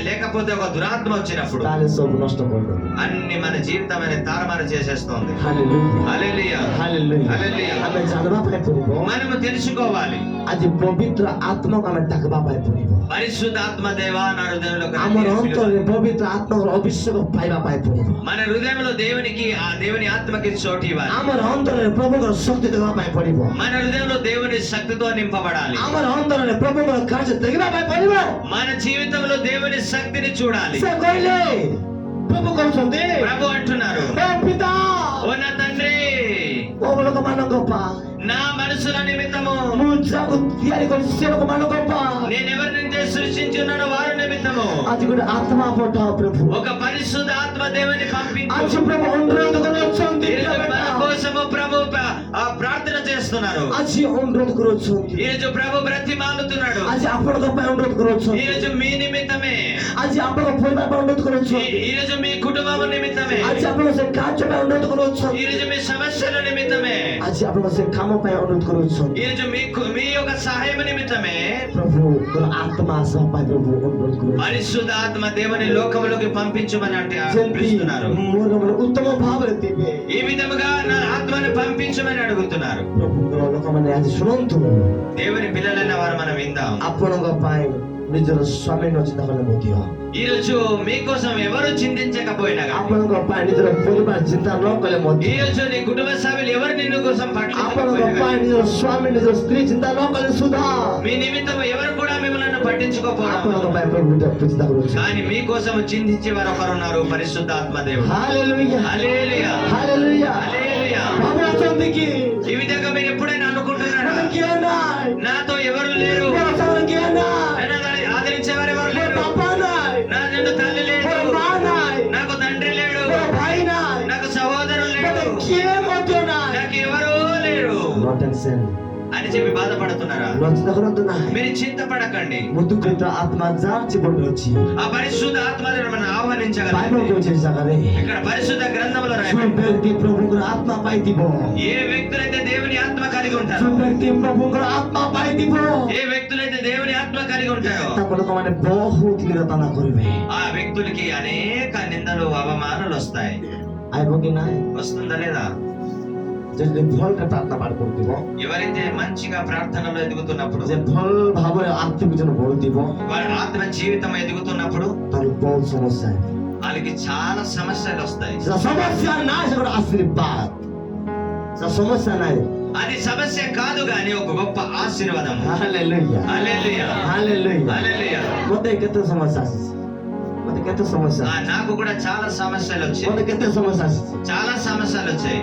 లేకపోతే ఒక దురాత్మ వచ్చినప్పుడు ତାହେଲେ ସବୁ ନଷ୍ଟ କରିଦେବ అన్ని మన జీవితం అనేది తారుమారు చేసేస్తోంది ହାଲେଲୁୟା హల్లెలూయా ହାଲେଲୁୟା హల్లెలూయా ଆମେ ଜାଣିବା ପାଇଁ ପଡିବ మనము తెలుసుకోవాలి ଆଜି ପବିତ୍ର ଆତ୍ମାକୁ ଆମେ ଡାକବା ପାଇଁ ପଡିବ పరిశుద్ధాత్మ దేవా నా హృదయంలోకి ଆମର రండి. ଅନ୍ତରରେ ପବିତ୍ର ଆତ୍ମାର ଅଭିଷେକ ପାଇବା ପାଇଁ ପଡିବ మన హృదయంలో దేవునికి ఆ దేవుని ఆత్మకి ఆత్మకి చోటు ఇవ్వాలి. ଆମର ଅନ୍ତରରେ ପ୍ରଭୁଙ୍କର ଶକ୍ତି ଦେବା ପାଇଁ ପଡିବ। మన హృదయంలో దేవుని శక్తితో నింపబడాలి. ଆମର ଅନ୍ତରରେ ପ୍ରଭୁଙ୍କର କାର୍ଯ୍ୟ ଦେଖିବା ପାଇଁ ପଡିବ। మన జీవితంలో దేవుని శక్తిని చూడాలి. ସେ କହିଲେ ପ୍ରଭୁ କହୁଛନ୍ତି ప్రభు అంటున్నారు, ହେ ପିତା ఓ నా తండ్రి, ଓ ଲୋକମାନଙ୍କ ପାଇଁ నా మనసుల నిమిత్తము, ମୁଁ ଯାହାକୁ ତିଆରି କରିଛି ସେ ଲୋକମାନଙ୍କ ପାଇଁ నేను ఎవరినైతే సృష్టించున్నానో వారి నిమిత్తము ଆଜି ଗୋଟେ ଆତ୍ମା ପଠାଅ ପ୍ରଭୁ। ఒక పరిశుద్ధ ఆత్మ దేవుని పంపించు. ଆଜି ପ୍ରଭୁ ଅନୁରୋଧ କରୁଛନ୍ତି ఈరోజు మన కోసము ప్రభు ప్రార్థన చేస్తున్నారు. ଆଜି ଅନୁରୋଧ କରୁଛନ୍ତି ఈరోజు ప్రభు బ్రతిమాలుతున్నాడు. ଆଜି ଆପଣଙ୍କ ପାଇଁ ଅନୁରୋଧ କରୁଛନ୍ତି ఈరోజు మీ నిమిత్తమే, ଆଜି ଆପଣଙ୍କ ପରିବାର ପାଇଁ ଅନୁରୋଧ କରୁଛନ୍ତି ఈరోజు మీ కుటుంబం నిమిత్తమే, ଆଜି ଆପଣଙ୍କ ସେ କାର୍ଯ୍ୟ ପାଇଁ ଅନୁରୋଧ କରୁଛନ୍ତି ఈరోజు మీ సమస్యల నిమిత్తమే, ଆଜି ଆପଣଙ୍କ ସେ କାମ ପାଇଁ ଅନୁରୋଧ କରୁଛନ୍ତି। ఈరోజు మీ యొక్క సహాయం నిమిత్తమే ପ୍ରଭୁଙ୍କର ଆତ୍ମା ଆସିବା ପାଇଁ ପ୍ରଭୁ ଅନୁରୋଧ କରୁଛନ୍ତି। పరిశుద్ధ ఆత్మ దేవుని లోకములోకి పంపించమని అంటే ଯେମିତି పిలుస్తున్నారు. ମୋର ମନ ଉତ୍ତମ ଭାବରେ ଥିବେ ఈ విధముగా నా ఆత్మని పంపించమని అడుగుతున్నారు. ପ୍ରଭୁଙ୍କର ଲୋକମାନେ ଆଜି ଶୁଣନ୍ତୁ, దేవుని పిల్లలైన వారు మనం విందాం. ଆପଣଙ୍କ ପାଇଁ ନିଜର ସ୍ୱାମୀ ନ ଚିନ୍ତା କଲେ ମଧ୍ୟ ఈ రోజు మీకోసం ఎవరు చింతించకపోయినా కానీ, ଆପଣଙ୍କ ପାଇଁ ନିଜର ପରିବାର ଚିନ୍ତା ନ କଲେ ମଧ୍ୟ ఈ రోజు నీ కుటుంబ సభ్యులు ఎవరు నిన్ను కోసం ଆପଣଙ୍କ పట్టించకపోయినా ପାଇଁ కానీ, ନିଜର ସ୍ୱାମୀ ନିଜର ସ୍ତ୍ରୀ ଚିନ୍ତା ନ କଲେ ସୁଦ୍ଧା మీ నిమిత్తం ఎవరు కూడా మిమ్మల్ని ଆପଣଙ୍କ పట్టించుకోకపోవడం, ପାଇଁ ପ୍ରଭୁ ଚିନ୍ତା କରୁଛନ୍ତି। కానీ మీకోసం చింతించే వారు ఒకరు ఉన్నారు, పరిశుద్ధ ఆత్మదేవుడు. ହାଲେଲୁୟା హల్లెలూయా, ହାଲେଲୁୟା। హల్లెలూయా. ଭାବୁ ଅଛନ୍ତି କି ఈ విధంగా మీరు ఎప్పుడైనా అనుకుంటున్నారా, ମୋତେ କିଏ ନାହିଁ, నాతో ఎవరు లేరు, ମୋର ସାଙ୍ଗରେ କିଏ ନାହିଁ, నన్ను ఆదరించేవారు ఎవరు ମୋର లేరు, ବାପା ନାହିଁ, నన్ను తల్లి లేదు, ମୋର ମା ନାହିଁ, నాకు తండ్రి లేడు, ମୋର ଭାଇ ନାହିଁ, నాకు సహోదరులు ମୋତେ లేడు, କିଏ ମଧ୍ୟ ନାହିଁ। నాకు ఎవరు లేరు No tension, అని చెప్పి బాధపడుతున్నారా? no ଚିନ୍ତା କରନ୍ତୁ ନାହିଁ। మీరు చింతపడకండి. ମୃତ୍ୟୁକୃତ ଆତ୍ମା ଯାହା ଜୀବନରେ ଅଛି ఆ పరిశుద్ధ ఆత్మను మనం ବାଇବଲ ఆహ్వానించగలం. କହୁଛି ଏ ଜାଗାରେ ఇక్కడ పరిశుద్ధ గ్రంథంలో ଯେଉଁ రాయబడింది, ବ୍ୟକ୍ତି ପ୍ରଭୁଙ୍କର ଆତ୍ମା ପାଇଥିବ, ఏ వ్యక్తులైతే దేవుని ఆత్మ కలిగి ఉంటారో, ଯେଉଁ ବ୍ୟକ୍ତି ପ୍ରଭୁଙ୍କର ଆତ୍ମା ପାଇଥିବ ఏ వ్యక్తులైతే దేవుని ఆత్మ కలిగి ఉంటారో, ତାଙ୍କ ଲୋକମାନେ ବହୁତ ନିରତନା କରିବେ। ఆ వ్యక్తులకి అనేక నిందలు అవమానాలు వస్తాయి. ଆଇବ କି ନାହିଁ? వస్తుందా లేదా? ଯଦି ଭଲରେ ପ୍ରାର୍ଥନା ପାଠ କରୁଥିବ, ఎవరైతే మంచిగా ప్రార్థనలో ఎదుగుతున్నప్పుడు, ଯେ ଭଲ ଭାବରେ ଆତ୍ମିକ ଜନ ବଢୁଥିବ, వారి ఆత్మ జీవితం ఎదుగుతున్నప్పుడు ତାର ବହୁତ ସମସ୍ୟା ହେବ। వాళ్ళకి చాలా సమస్యలు వస్తాయి. ସେ ସମସ୍ୟା ନାହିଁ, ସେ ଗୋଟେ ଆଶୀର୍ବାଦ। ସେ ସମସ୍ୟା ନାହିଁ। అది సమస్య కాదు గాని ఒక గొప్ప ఆశీర్వాదం. ହାଲେଲୁୟା హల్లెలూయా, ହାଲେଲୁୟା। హల్లెలూయా. ମୋତେ କେତେ ସମସ୍ୟା ଆସିଛି, ମୋତେ କେତେ ସମସ୍ୟା, నాకు కూడా చాలా సమస్యలు వచ్చాయి, ମୋତେ କେତେ ସମସ୍ୟା ଆସିଛି। చాలా సమస్యలు వచ్చాయి.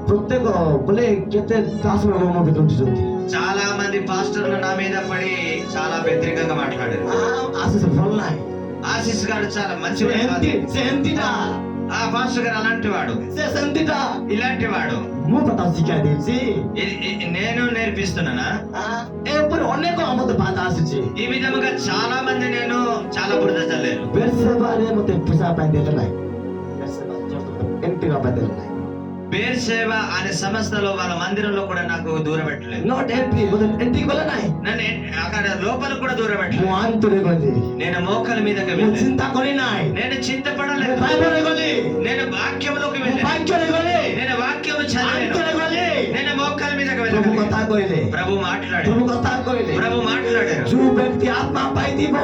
ପ୍ରତ୍ୟେକ ବୋଲେ କେତେ ଦାସର ମୋ ଭିତରେ ଉଠିଛନ୍ତି। చాలా మంది పాస్టర్లు నా మీద పడి చాలా వ్యతిరేకంగా మాట్లాడారు. ଆଶିଷ ଭଲ ନାହିଁ, ఆశీస్ గారు చాలా ସେ మంచివాడు ଏମିତି కాదు. ସେ ଏମିତିଟା, ఆ పాస్టర్ గారు అలాంటి వాడు, ସେ ସେମିତିଟା। ఇలాంటి వాడు. ମୁଁ ତ ତାକୁ ଶିକ୍ଷା ଦେଇଛି। నేను నేర్పిస్తున్నానా? ଏ ଉପରେ ଅନେକ ମତେ ବାଧା ଆସିଛି। ఈ విధముగా చాలా మంది నేను చాలా బురద చల్లాను. ବେର୍ସେବାରେ ମତେ ପଇସା ପାଇଁ ଦେଲେ ନାହିଁ, ଏମିତି ପାଇଁ ଦେଲେ ନାହିଁ। బేర్షెబా అనే సంస్థలో వాళ్ళ మందిరంలో కూడా నాకు దూరం పెట్టలేదు. ନଟ୍ ଏଣ୍ଟ୍ରି, ମୋତେ ଏଣ୍ଟ୍ରି କଲେ ନାହିଁ। నన్ను అక్కడ లోపల కూడా దూరం ମୁଁ పెట్టలేదు. ଆନ୍ତରେ ଗଲି, నేను మోకాల మీదకి ମୁଁ వెళ్ళాను. ଚିନ୍ତା କରି ନାହିଁ, నేను ମୁଁ చింతపడలేదు. ବାଇବଲରେ ଗଲି, నేను వాక్యంలోకి ମୁଁ వెళ్ళాను. ବାକ୍ୟରେ ଗଲି, నేను వాక్యం చదివాను. ଆନ୍ତରେ ଗଲି। నేను మోకాల మీదకి ପ୍ରଭୁ వెళ్ళాను. କଥା କହିଲେ, ప్రభు మాట్లాడాడు, ପ୍ରଭୁ କଥା କହିଲେ, ప్రభు మాట్లాడారు. ଯୋଉ ବ୍ୟକ୍ତି ଆତ୍ମା ପାଇଥିବ,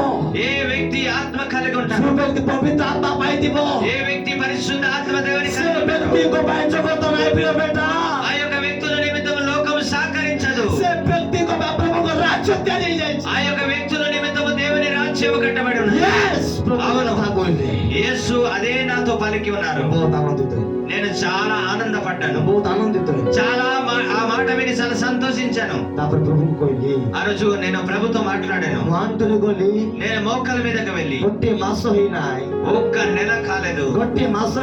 ఏ వ్యక్తి ఆత్మ కలిగి ఉంటాడు, ଯୋଉ ବ୍ୟକ୍ତି ପବିତ୍ର ଆତ୍ମା ପାଇଥିବ, ఏ వ్యక్తి పరిశుద్ధ ఆత్మ దేవుని ସେ కలిగి ఉంటాడో, ବ୍ୟକ୍ତିଙ୍କ ପାଇଁ ଜଗତ ନାହିଁ ପ୍ରିୟ ବେଟା। ఆ యొక్క వ్యక్తుల నిమిత్తం లోకం సహకరించదు. ସେ ବ୍ୟକ୍ତିଙ୍କ ପାଇଁ ପ୍ରଭୁଙ୍କ ରାଜ୍ୟ ତିଆରି ହେଇଯାଇଛି। ఆ యొక్క వ్యక్తుల నిమిత్తం దేవుని రాజ్యం కట్టబడి ఉన్నది. Yes, ପ୍ରଭୁ କଥା କହିଲେ। యేసు అదే నాతో పలికి ఉన్నారు. ବହୁତ ଆନନ୍ଦିତ ହେଲି, నేను చాలా ఆనందపడ్డాను, ବହୁତ ఆనంଦିତ ହେଲି। చాలా ఆ మాట విని చాలా సంతోషించాను. ତାପରେ ପ୍ରଭୁଙ୍କୁ କହିଲି, ఆ రోజు నేను ప్రభుతో మాట్లాడాను. ମୁଁ ଆନ୍ତରେ ଗଲି, నేను మోకాల మీదకి వెళ్ళి ଗୋଟିଏ ମାସ ହେଇନାହିଁ, ఒక్క నెల కాలేదు, ଗୋଟିଏ ମାସ